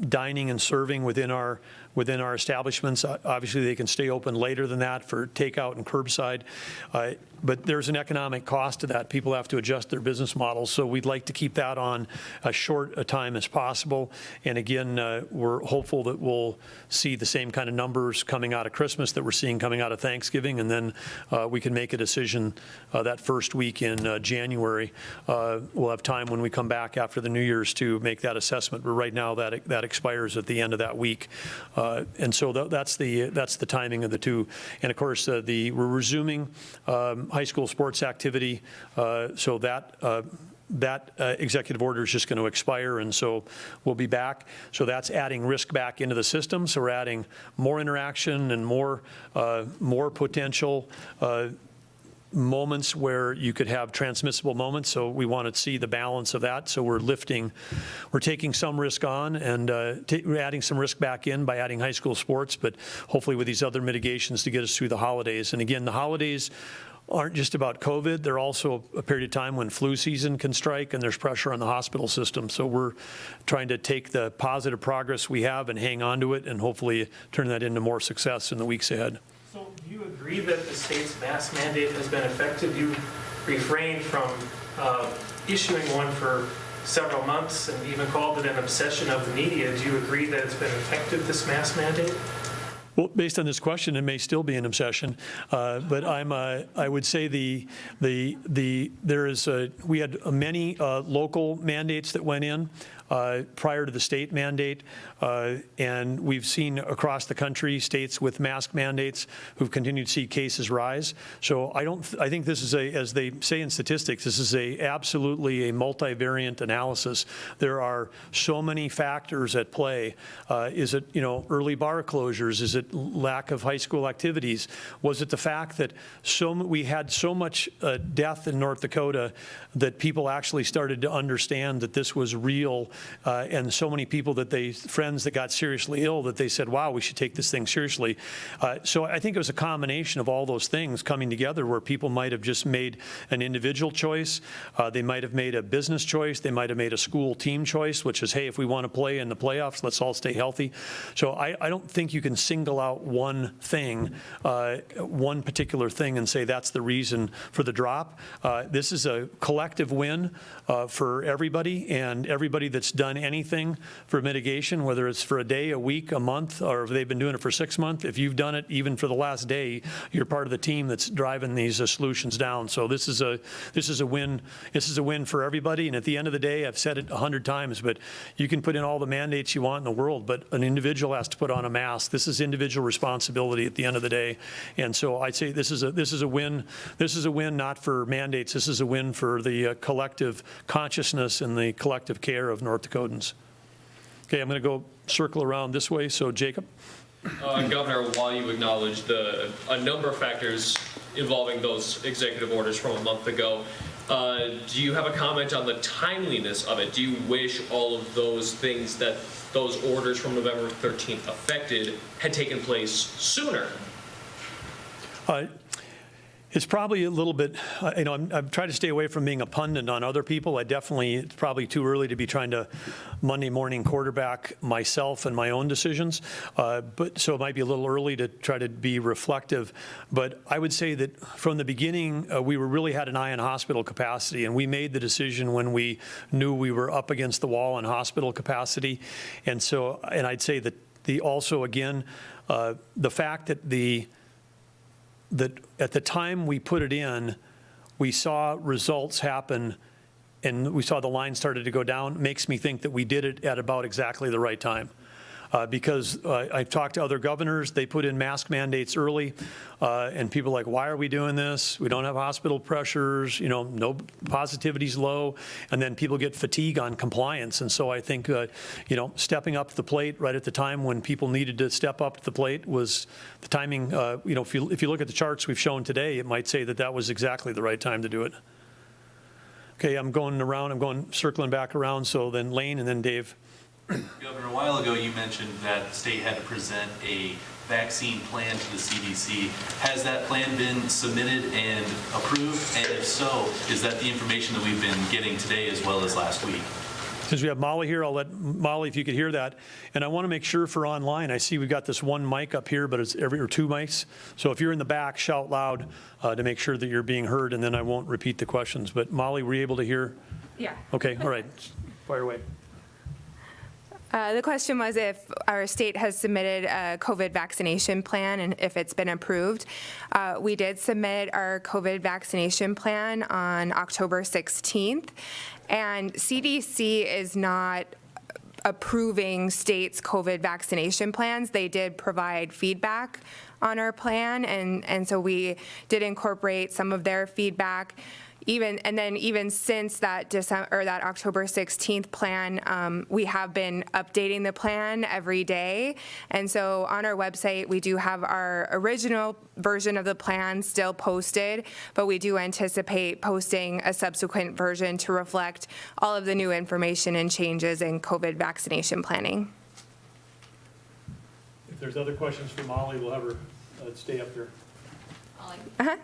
[SPEAKER 1] dining and serving within our establishments. Obviously, they can stay open later than that for takeout and curbside. But there's an economic cost to that. People have to adjust their business models. So we'd like to keep that on as short a time as possible. And again, we're hopeful that we'll see the same kind of numbers coming out of Christmas that we're seeing coming out of Thanksgiving. And then we can make a decision that first week in January. We'll have time when we come back after the New Year's to make that assessment. But right now, that expires at the end of that week. And so that's the timing of the two. And of course, we're resuming high school sports activity, so that executive order is just going to expire, and so we'll be back. So that's adding risk back into the system. So we're adding more interaction and more potential moments where you could have transmissible moments. So we want to see the balance of that. So we're taking some risk on and we're adding some risk back in by adding high school sports, but hopefully with these other mitigations to get us through the holidays. And again, the holidays aren't just about COVID. They're also a period of time when flu season can strike and there's pressure on the hospital system. So we're trying to take the positive progress we have and hang on to it and hopefully turn that into more success in the weeks ahead.
[SPEAKER 3] So do you agree that the state's mask mandate has been effective? You refrained from issuing one for several months and even called it an obsession of the media. Do you agree that it's been effective, this mask mandate?
[SPEAKER 1] Well, based on this question, it may still be an obsession, but I would say we had many local mandates that went in. prior to the state mandate, and we've seen across the country states with mask mandates who've continued to see cases rise. So I think this is as they say in statistics, this is absolutely a multivariate analysis. There are so many factors at play. Is it, early bar closures? Is it lack of high school activities? Was it the fact that we had so much death in North Dakota that people actually started to understand that this was real, and so many people friends that got seriously ill that they said, wow, we should take this thing seriously. So I think it was a combination of all those things coming together where people might have just made an individual choice. They might have made a business choice. They might have made a school team choice, which is, hey, if we want to play in the playoffs, let's all stay healthy. So I don't think you can single out one thing, one particular thing, and say that's the reason for the drop. This is a collective win for everybody, and everybody that's done anything for mitigation, whether it's for a day, a week, a month, or if they've been doing it for 6 months. If you've done it even for the last day, you're part of the team that's driving these solutions down. So this is a win. This is a win for everybody. And at the end of the day, I've said it 100 times, but you can put in all the mandates you want in the world, but an individual has to put on a mask. This is individual responsibility at the end of the day. And so I'd say this is a win. This is a win not for mandates. This is a win for the collective consciousness and the collective care of North Dakotans. Okay, I'm going to go circle around this way. So Jacob.
[SPEAKER 4] Governor, while you acknowledged a number of factors involving those executive orders from a month ago, do you have a comment on the timeliness of it? Do you wish all of those things that those orders from November 13th affected had taken place sooner?
[SPEAKER 1] It's probably a little bit, I've tried to stay away from being a pundit on other people. It's probably too early to be trying to Monday morning quarterback myself and my own decisions. So it might be a little early to try to be reflective. But I would say that from the beginning, we really had an eye on hospital capacity, and we made the decision when we knew we were up against the wall on hospital capacity. And I'd say that the fact that at the time we put it in, we saw results happen and we saw the line started to go down, makes me think that we did it at about exactly the right time. Because I've talked to other governors, they put in mask mandates early, and people are like, why are we doing this? We don't have hospital pressures, no, positivity's low, and then people get fatigue on compliance. And so I think, stepping up to the plate right at the time when people needed to step up to the plate was the timing. If you look at the charts we've shown today, it might say that was exactly the right time to do it. Okay, I'm circling back around, so then Lane and then Dave.
[SPEAKER 5] Governor, a while ago you mentioned that the state had to present a vaccine plan to the CDC. Has that plan been submitted and approved? And if so, is that the information that we've been getting today as well as last week?
[SPEAKER 1] Since we have Molly here, I'll let Molly, if you could hear that. And I want to make sure for online, I see we've got this one mic up here, but it's or two mics. So if you're in the back, shout loud to make sure that you're being heard, and then I won't repeat the questions. But Molly, were you able to hear?
[SPEAKER 2] Yeah.
[SPEAKER 1] Okay, all right. Fire away.
[SPEAKER 2] The question was if our state has submitted a COVID vaccination plan and if it's been approved. We did submit our COVID vaccination plan on October 16th, and CDC is not approving states' COVID vaccination plans. They did provide feedback on our plan, and so we did incorporate some of their feedback. Even since that October 16th plan, we have been updating the plan every day. And so on our website, we do have our original version of the plan still posted, but we do anticipate posting a subsequent version to reflect all of the new information and changes in COVID vaccination planning.
[SPEAKER 1] If there's other questions for Molly, we'll have her stay up there.
[SPEAKER 6] Molly.
[SPEAKER 2] Uh-huh.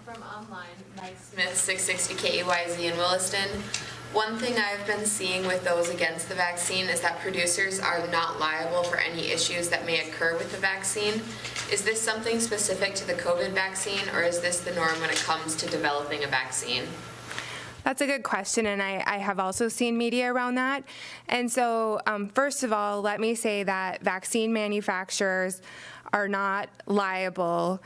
[SPEAKER 6] From online, Mike Smith, 660 KEYZ in Williston. One thing I've been seeing with those against the vaccine is that producers are not liable for any issues that may occur with the vaccine. Is this something specific to the COVID vaccine, or is this the norm when it comes to developing a vaccine?
[SPEAKER 2] That's a good question, and I have also seen media around that. And so, first of all, let me say that vaccine manufacturers are not liable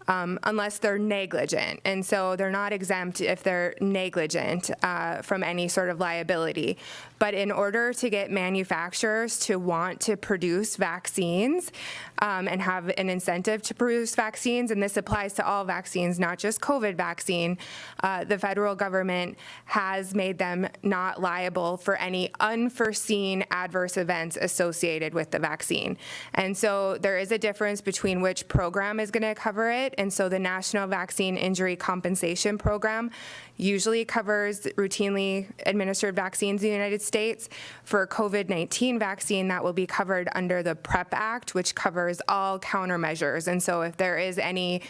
[SPEAKER 2] unless they're negligent. And so they're not exempt if they're negligent from any sort of liability. But in order to get manufacturers to want to produce vaccines and have an incentive to produce vaccines, and this applies to all vaccines, not just COVID vaccine, the federal government has made them not liable for any unforeseen adverse events associated with the vaccine. And so there is a difference between which program is going to cover it. And so the National Vaccine Injury Compensation Program usually covers routinely administered vaccines in the United States. For COVID-19 vaccine, that will be covered under the PrEP Act, which covers all countermeasures. And so if there is any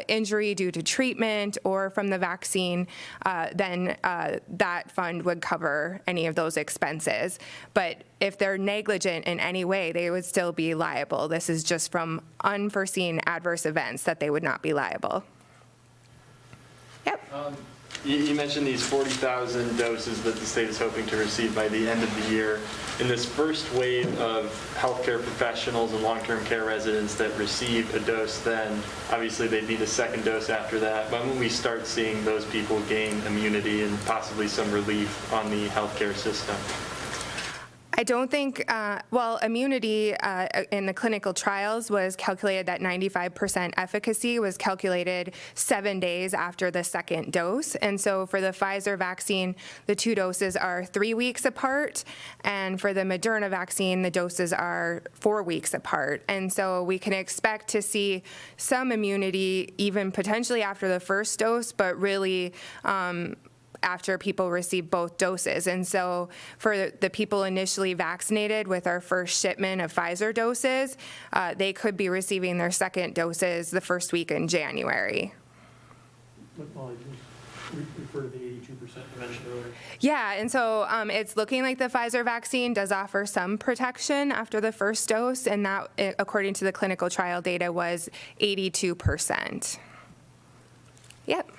[SPEAKER 2] injury due to treatment or from the vaccine, then that fund would cover any of those expenses. But if they're negligent in any way, they would still be liable. This is just from unforeseen adverse events that they would not be liable. Yep.
[SPEAKER 7] You mentioned these 40,000 doses that the state is hoping to receive by the end of the year. In this first wave of healthcare professionals and long-term care residents that receive a dose, then obviously they'd need a second dose after that. When will we start seeing those people gain immunity and possibly some relief on the healthcare system?
[SPEAKER 2] I don't think, immunity in the clinical trials was calculated that 95% efficacy was calculated 7 days after the second dose. And so for the Pfizer vaccine, the 2 doses are 3 weeks apart. And for the Moderna vaccine, the doses are 4 weeks apart. And so we can expect to see some immunity even potentially after the first dose, but really after people receive both doses. And so for the people initially vaccinated with our first shipment of Pfizer doses, they could be receiving their second doses the first week in January.
[SPEAKER 1] Refer to the 82% you mentioned earlier.
[SPEAKER 2] Yeah, and so it's looking like the Pfizer vaccine does offer some protection after the first dose, and that, according to the clinical trial data, was 82%. Yep.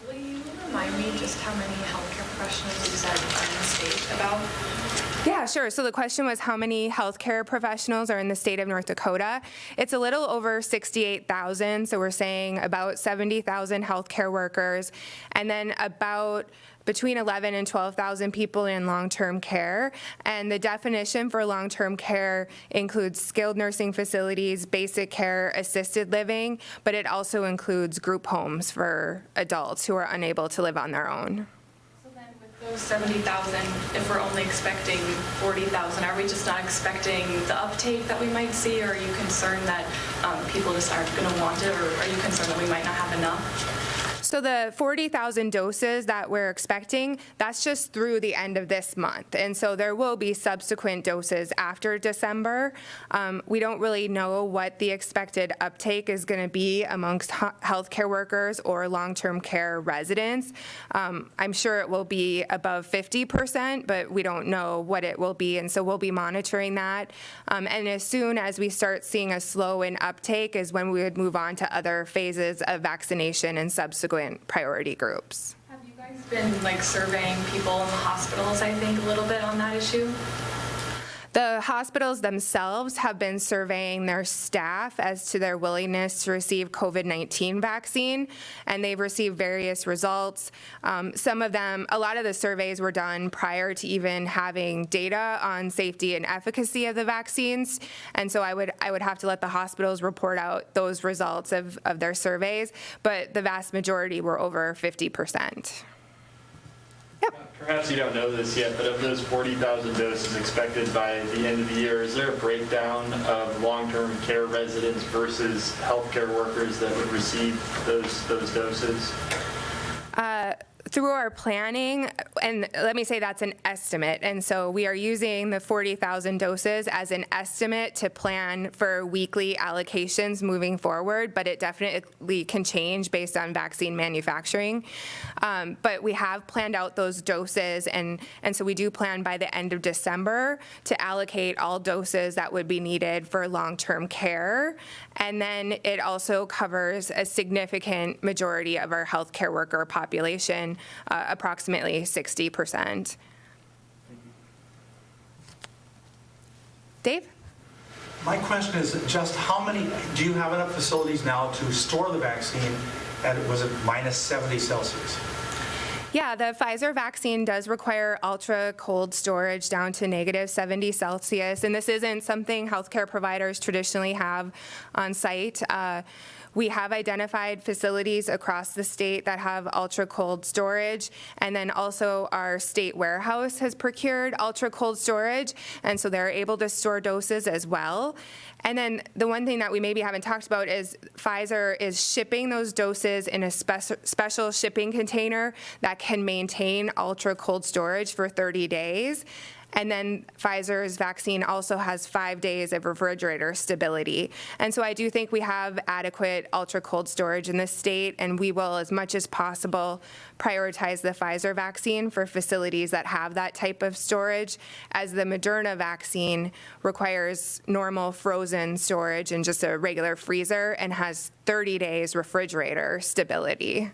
[SPEAKER 8] Will you remind me just how many healthcare professionals you said are in the state about?
[SPEAKER 2] Yeah, sure. So the question was how many healthcare professionals are in the state of North Dakota. It's a little over 68,000, so we're saying about 70,000 healthcare workers, and then about between 11 and 12,000 people in long-term care. And the definition for long-term care includes skilled nursing facilities, basic care, assisted living, but it also includes group homes for adults who are unable to live on their own.
[SPEAKER 8] So then with those 70,000, if we're only expecting 40,000, are we just not expecting the uptake that we might see, or are you concerned that people just aren't going to want it, or are you concerned that we might not have enough?
[SPEAKER 2] So the 40,000 doses that we're expecting, that's just through the end of this month. And so there will be subsequent doses after December. We don't really know what the expected uptake is going to be amongst healthcare workers or long-term care residents. I'm sure it will be above 50%, but we don't know what it will be. And so we'll be monitoring that. And as soon as we start seeing a slow in uptake is when we would move on to other phases of vaccination and subsequent priority groups.
[SPEAKER 8] Have you guys been surveying people in the hospitals, I think, a little bit on that issue?
[SPEAKER 2] The hospitals themselves have been surveying their staff as to their willingness to receive COVID-19 vaccine, and they've received various results. Some of them, a lot of the surveys were done prior to even having data on safety and efficacy of the vaccines, and so I would have to let the hospitals report out those results of their surveys, but the vast majority were over 50%.
[SPEAKER 7] Perhaps you don't know this yet, but of those 40,000 doses expected by the end of the year, is there a breakdown of long-term care residents versus healthcare workers that would receive those doses?
[SPEAKER 2] Through our planning, and let me say that's an estimate, and so we are using the 40,000 doses as an estimate to plan for weekly allocations moving forward, but it definitely can change based on vaccine manufacturing. But we have planned out those doses, and so we do plan by the end of December to allocate all doses that would be needed for long-term care, and then it also covers a significant majority of our healthcare worker population, approximately 60%. Dave?
[SPEAKER 9] My question is just how many, do you have enough facilities now to store the vaccine at, was it minus 70 Celsius?
[SPEAKER 2] Yeah, the Pfizer vaccine does require ultra cold storage down to negative 70 Celsius, and this isn't something healthcare providers traditionally have on site. We have identified facilities across the state that have ultra cold storage, and then also our state warehouse has procured ultra cold storage, and so they're able to store doses as well. And then the one thing that we maybe haven't talked about is Pfizer is shipping those doses in a special shipping container that can maintain ultra cold storage for 30 days. And then Pfizer's vaccine also has 5 days of refrigerator stability. And so I do think we have adequate ultra cold storage in the state, and we will, as much as possible, prioritize the Pfizer vaccine for facilities that have that type of storage, as the Moderna vaccine requires normal frozen storage in just a regular freezer and has 30 days refrigerator stability.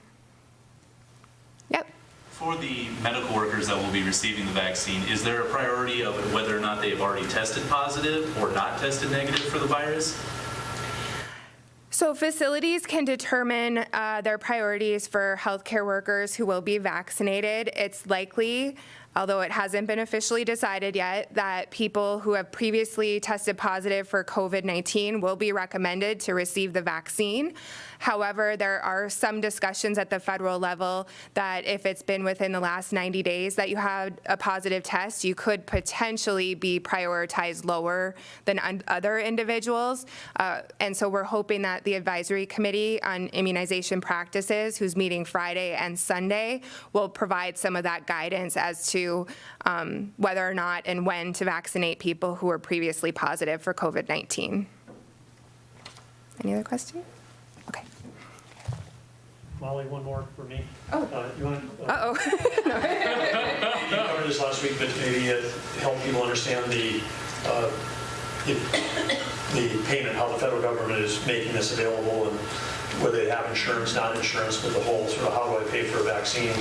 [SPEAKER 2] Yep.
[SPEAKER 5] For the medical workers that will be receiving the vaccine, is there a priority of whether or not they have already tested positive or not tested negative for the virus?
[SPEAKER 2] So facilities can determine their priorities for healthcare workers who will be vaccinated. It's likely, although it hasn't been officially decided yet, that people who have previously tested positive for COVID-19 will be recommended to receive the vaccine. However, there are some discussions at the federal level that if it's been within the last 90 days that you had a positive test, you could potentially be prioritized lower than other individuals. And so we're hoping that the Advisory Committee on Immunization Practices, who's meeting Friday and Sunday, will provide some of that guidance as to whether or not and when to vaccinate people who were previously positive for COVID-19. Any other questions? Okay.
[SPEAKER 1] Molly, one more for me.
[SPEAKER 2] Oh.
[SPEAKER 1] You want?
[SPEAKER 2] Uh-oh.
[SPEAKER 1] You covered this last week, but maybe help people understand the payment, how the federal government is making this available, and whether they have insurance, not insurance, but the whole sort of how do I pay for a vaccine?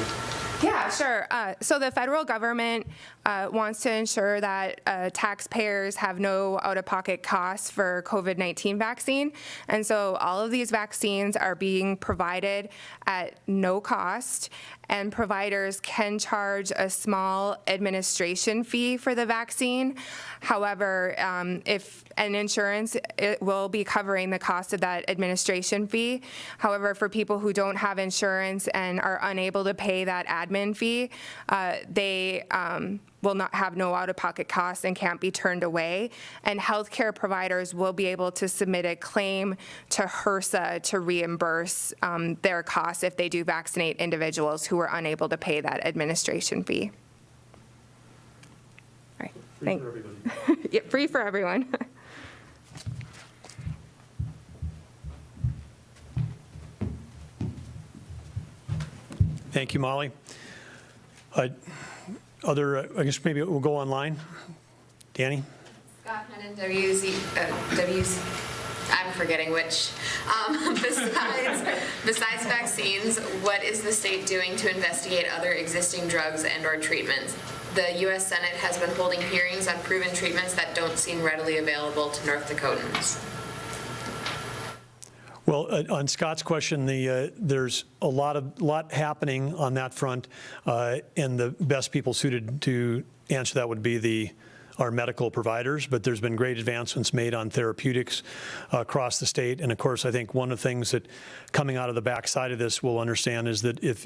[SPEAKER 2] Yeah, sure. So the federal government wants to ensure that taxpayers have no out-of-pocket costs for COVID-19 vaccine. And so all of these vaccines are being provided at no cost, and providers can charge a small administration fee for the vaccine. However, if an insurance, it will be covering the cost of that administration fee. However, for people who don't have insurance and are unable to pay that admin fee, they will not have no out-of-pocket costs and can't be turned away. And healthcare providers will be able to submit a claim to HRSA to reimburse their costs if they do vaccinate individuals who are unable to pay that administration fee. All right.
[SPEAKER 1] Free for everybody.
[SPEAKER 2] Yeah, free for everyone.
[SPEAKER 1] Thank you, Molly. I guess maybe we'll go online. Danny?
[SPEAKER 6] Scott Hennon, I'm forgetting which. Besides vaccines, what is the state doing to investigate other existing drugs and/or treatments? The U.S. Senate has been holding hearings on proven treatments that don't seem readily available to North Dakotans.
[SPEAKER 1] Well, on Scott's question, there's a lot happening on that front, and the best people suited to answer that would be our medical providers, but there's been great advancements made on therapeutics across the state. And of course, I think one of the things that coming out of the backside of this we'll understand is that if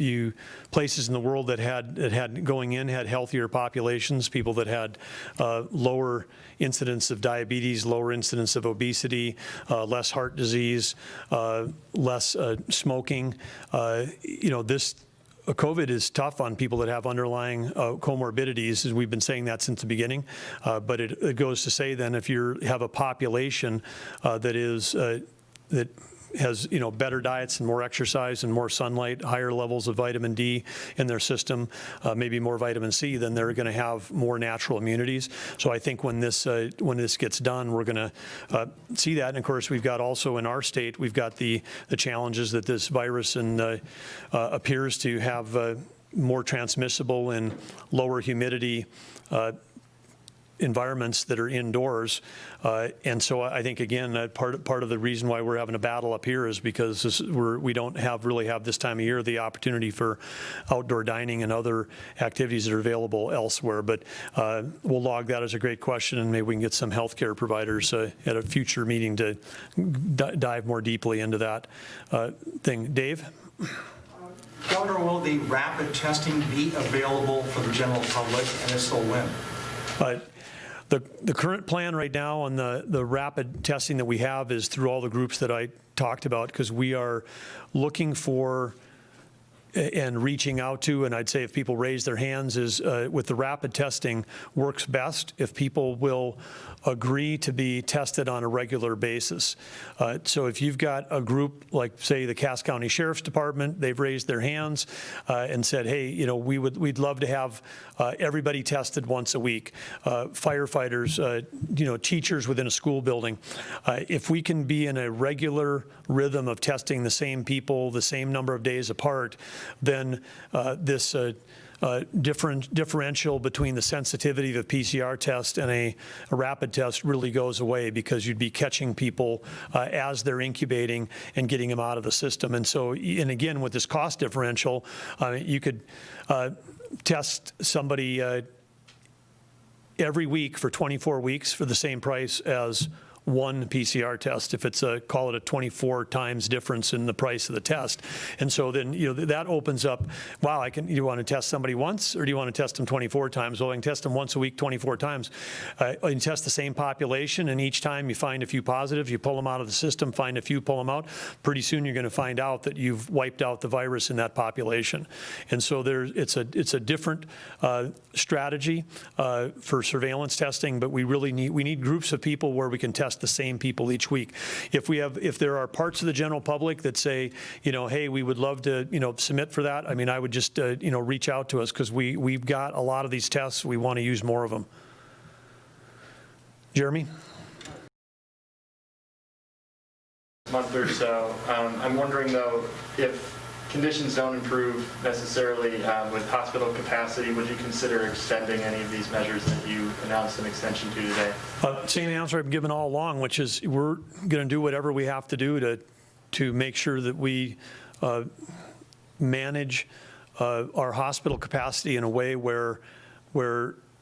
[SPEAKER 1] places in the world that had going in had healthier populations, people that had lower incidence of diabetes, lower incidence of obesity, less heart disease, less smoking, COVID is tough on people that have underlying comorbidities, as we've been saying that since the beginning. But it goes to say then if you have a population that has better diets and more exercise and more sunlight, higher levels of vitamin D in their system, maybe more vitamin C, then they're going to have more natural immunities. So I think when this gets done, we're going to see that. And of course, we've got also in our state, we've got the challenges that this virus appears to have more transmissible in lower humidity environments that are indoors. And so I think, again, part of the reason why we're having a battle up here is because we don't really have this time of year the opportunity for outdoor dining and other activities that are available elsewhere. But we'll log that as a great question, and maybe we can get some healthcare providers at a future meeting to dive more deeply into that thing. Dave?
[SPEAKER 9] Governor, will the rapid testing be available for the general public, and if so, when?
[SPEAKER 1] The current plan right now on the rapid testing that we have is through all the groups that I talked about, because we are looking for and reaching out to, and I'd say if people raise their hands, is with the rapid testing works best if people will agree to be tested on a regular basis. So if you've got a group like, say, the Cass County Sheriff's Department, they've raised their hands and said, hey, you know, we'd love to have everybody tested once a week. Firefighters, you know, teachers within a school building. If we can be in a regular rhythm of testing the same people, the same number of days apart, then this differential between the sensitivity of a PCR test and a rapid test really goes away, because you'd be catching people as they're incubating and getting them out of the system. And so, and again, with this cost differential, you could test somebody every week for 24 weeks for the same price as one PCR test, if it's call it a 24 times difference in the price of the test. And so then, you know, that opens up, wow, you want to test somebody once, or do you want to test them 24 times? Well, I can test them once a week, 24 times. I can test the same population, and each time you find a few positives, you pull them out of the system, find a few, pull them out. Pretty soon you're going to find out that you've wiped out the virus in that population. And so it's a different strategy for surveillance testing, but we need groups of people where we can test the same people each week. If there are parts of the general public that say, you know, hey, we would love to, you know, submit for that, I mean, I would just, you know, reach out to us, because we've got a lot of these tests. We want to use more of them. Jeremy?
[SPEAKER 7] Month or so. I'm wondering, though, if conditions don't improve necessarily with hospital capacity, would you consider extending any of these measures that you announced an extension to today?
[SPEAKER 1] Same answer I've given all along, which is we're going to do whatever we have to do to make sure that we manage our hospital capacity in a way where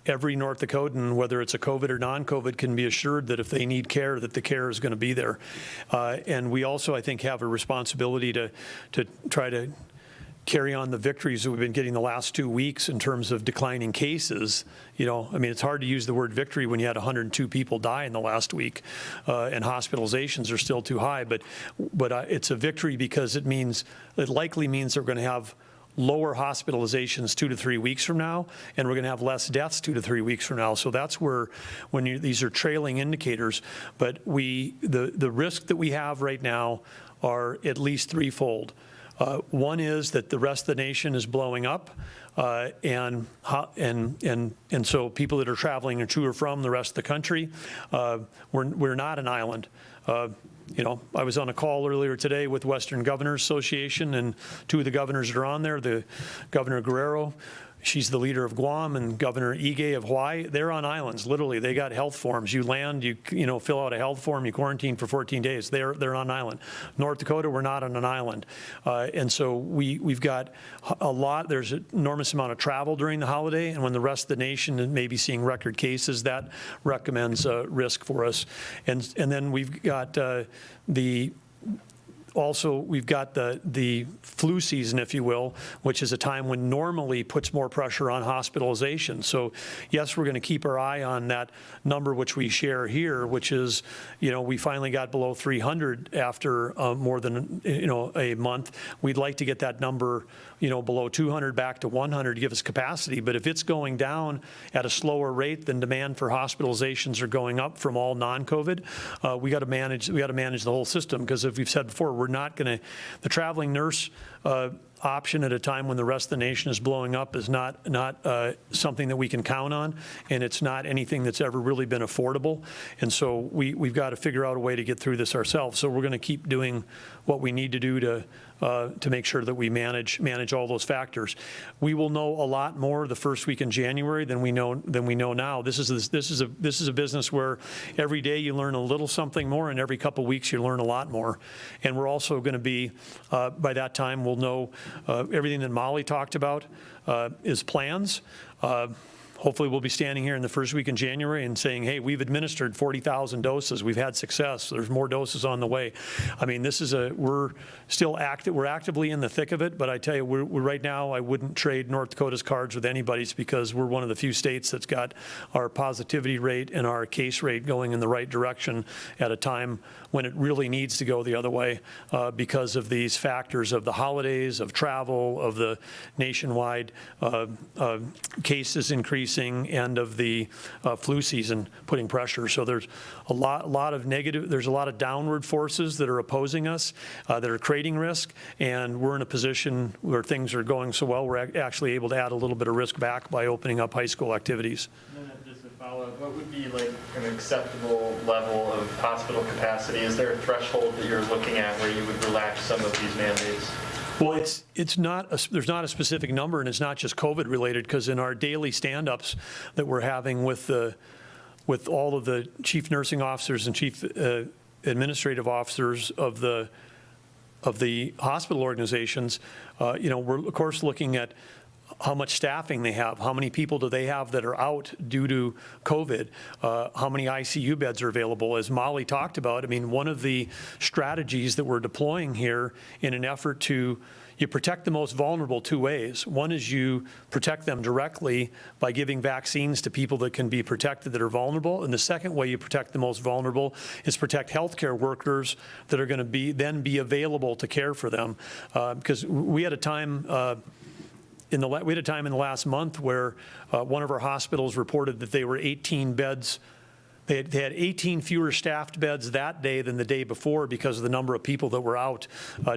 [SPEAKER 1] every North Dakotan, whether it's a COVID or non-COVID, can be assured that if they need care, that the care is going to be there. And we also, I think, have a responsibility to try to carry on the victories that we've been getting the last 2 weeks in terms of declining cases. You know, I mean, it's hard to use the word victory when you had 102 people die in the last week, and hospitalizations are still too high. But it's a victory because it likely means they're going to have lower hospitalizations 2 to 3 weeks from now, and we're going to have less deaths 2 to 3 weeks from now. So that's where, these are trailing indicators, but the risk that we have right now are at least threefold. One is that the rest of the nation is blowing up, and so people that are traveling to or from the rest of the country, we're not an island. You know, I was on a call earlier today with Western Governors Association, and 2 of the governors that are on there, the Governor Guerrero, she's the leader of Guam, and Governor Ige of Hawaii, they're on islands, literally. They got health forms. You land, you fill out a health form, you quarantine for 14 days. They're on an island. North Dakota, we're not on an island. And so we've got there's an enormous amount of travel during the holiday, and when the rest of the nation may be seeing record cases, that recommends risk for us. And then we've got we've got the flu season, if you will, which is a time when normally puts more pressure on hospitalization. So yes, we're going to keep our eye on that number which we share here, which is, you know, we finally got below 300 after more than, a month. We'd like to get that number, below 200 back to 100 to give us capacity. But if it's going down at a slower rate than demand for hospitalizations are going up from all non-COVID, we got to manage the whole system, because as we've said before, we're not going to, the traveling nurse option at a time when the rest of the nation is blowing up is not something that we can count on, and it's not anything that's ever really been affordable. And so we've got to figure out a way to get through this ourselves. So we're going to keep doing what we need to do to to make sure that we manage all those factors. We will know a lot more the first week in January than we know now. This is a business where every day you learn a little something more, and every couple weeks you learn a lot more. And we're also going to be, by that time, we'll know everything that Molly talked about is plans. Hopefully we'll be standing here in the first week in January and saying, hey, we've administered 40,000 doses. We've had success. There's more doses on the way. I mean, we're still we're actively in the thick of it, but I tell you, we're right now, I wouldn't trade North Dakota's cards with anybody's, because we're one of the few states that's got our positivity rate and our case rate going in the right direction at a time when it really needs to go the other way because of these factors of the holidays, of travel, of the nationwide cases increasing, and of the flu season putting pressure. So there's a lot of negative, there's a lot of downward forces that are opposing us, that are creating risk, and we're in a position where things are going so well, we're actually able to add a little bit of risk back by opening up high school activities.
[SPEAKER 7] And then just a follow-up, what would be like an acceptable level of hospital capacity? Is there a threshold that you're looking at where you would relax some of these mandates?
[SPEAKER 1] Well, there's not a specific number, and it's not just COVID related, because in our daily stand-ups that we're having with all of the chief nursing officers and chief administrative officers of the hospital organizations, we're of course looking at how much staffing they have, how many people do they have that are out due to COVID, how many ICU beds are available. As Molly talked about, I mean, one of the strategies that we're deploying here in an effort to, you protect the most vulnerable two ways. One is you protect them directly by giving vaccines to people that can be protected that are vulnerable. And the second way you protect the most vulnerable is protect healthcare workers that are going to then be available to care for them. Because we had a time in the last month where one of our hospitals reported that they were 18 beds. They had 18 fewer staffed beds that day than the day before because of the number of people that were out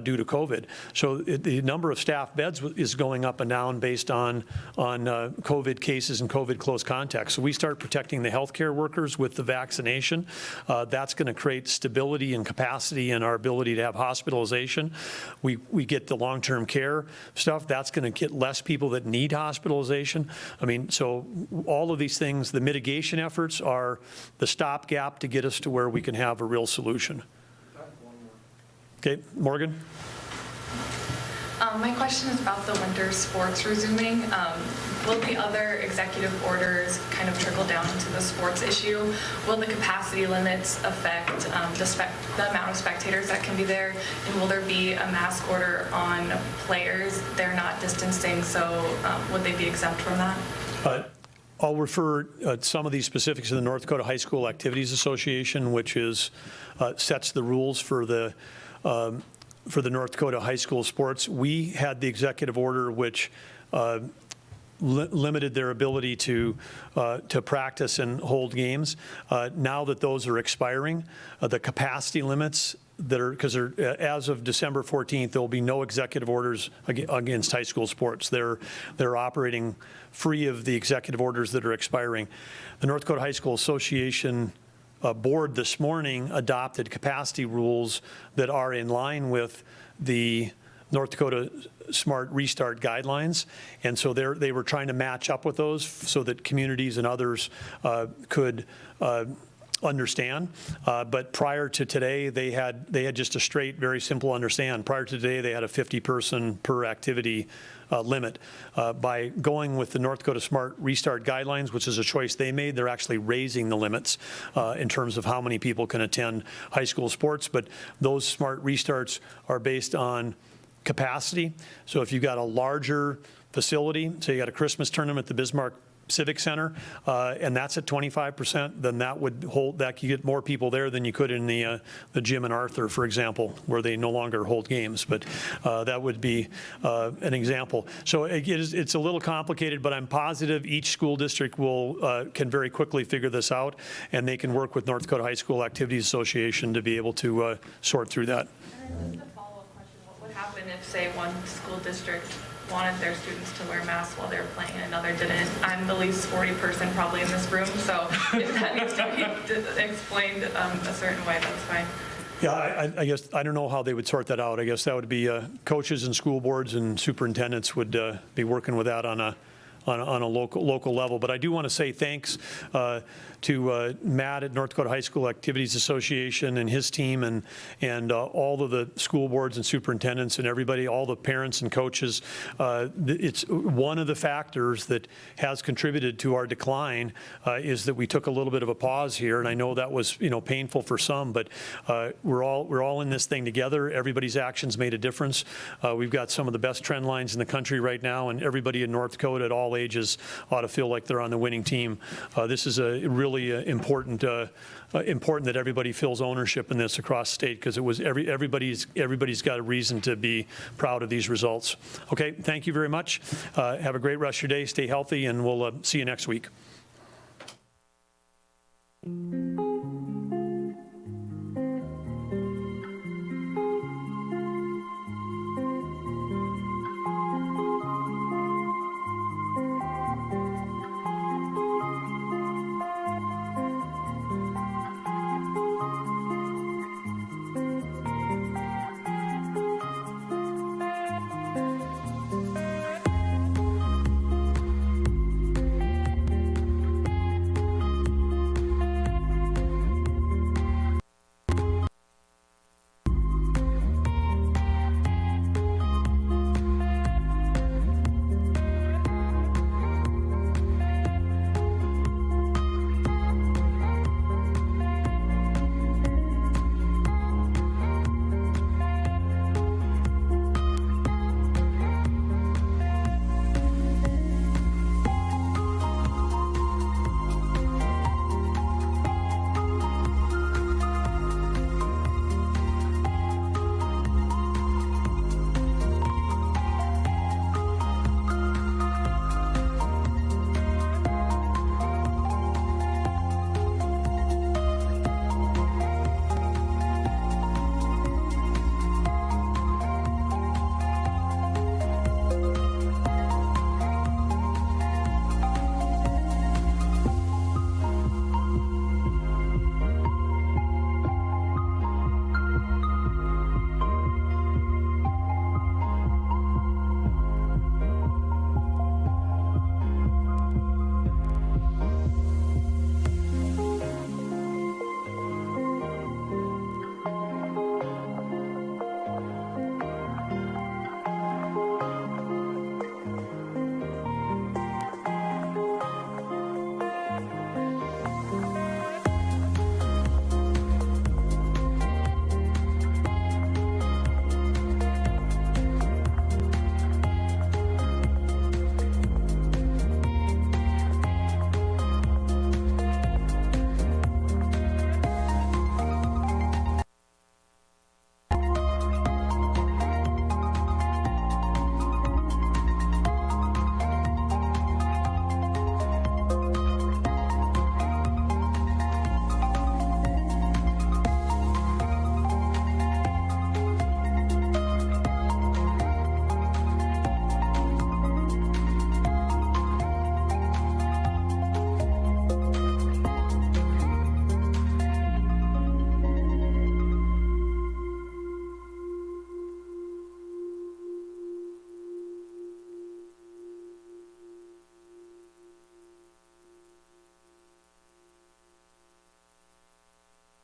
[SPEAKER 1] due to COVID. So the number of staffed beds is going up and down based on COVID cases and COVID close contacts. So we start protecting the healthcare workers with the vaccination. That's going to create stability and capacity in our ability to have hospitalization. We get the long-term care stuff. That's going to get less people that need hospitalization. I mean, so all of these things, the mitigation efforts are the stopgap to get us to where we can have a real solution. Okay, Morgan?
[SPEAKER 8] My question is about the winter sports resuming. Will the other executive orders kind of trickle down into the sports issue? Will the capacity limits affect the amount of spectators that can be there? And will there be a mask order on players? They're not distancing, so would they be exempt from that?
[SPEAKER 1] I'll refer some of these specifics to the North Dakota High School Activities Association, which sets the rules for the North Dakota high school sports. We had the executive order which limited their ability to practice and hold games. Now that those are expiring, the capacity limits because as of December 14th, there will be no executive orders against high school sports. They're operating free of the executive orders that are expiring. The North Dakota High School Association board this morning adopted capacity rules that are in line with the North Dakota Smart Restart guidelines, and so they were trying to match up with those so that communities and others could understand. But prior to today, they had just a straight, very simple understand. Prior to today, they had a 50-person per activity limit. By going with the North Dakota Smart Restart guidelines, which is a choice they made, they're actually raising the limits in terms of how many people can attend high school sports. But those smart restarts are based on capacity. So if you've got a larger facility, say you got a Christmas tournament at the Bismarck Civic Center, and that's at 25%, then that you get more people there than you could in the gym in Arthur, for example, where they no longer hold games. But that would be an example. So it's a little complicated, but I'm positive each school district can very quickly figure this out, and they can work with North Dakota High School Activities Association to be able to sort through that.
[SPEAKER 8] And just a follow-up question, what would happen if, say, one school district wanted their students to wear masks while they were playing and another didn't? I'm the least sporty person probably in this room, so if that needs to be explained a certain way, that's fine.
[SPEAKER 1] Yeah, I guess, I don't know how they would sort that out. I guess that would be coaches and school boards and superintendents would be working with that on a local level. But I do want to say thanks to Matt at North Dakota High School Activities Association and his team and all of the school boards and superintendents and everybody, all the parents and coaches. It's one of the factors that has contributed to our decline is that we took a little bit of a pause here, and I know that was painful for some, but we're all in this thing together. Everybody's actions made a difference. We've got some of the best trend lines in the country right now, and everybody in North Dakota at all ages ought to feel like they're on the winning team. This is a really important that everybody feels ownership in this across the state, because it was everybody's got a reason to be proud of these results. Okay, thank you very much. Have a great rest of your day. Stay healthy, and we'll see you next week.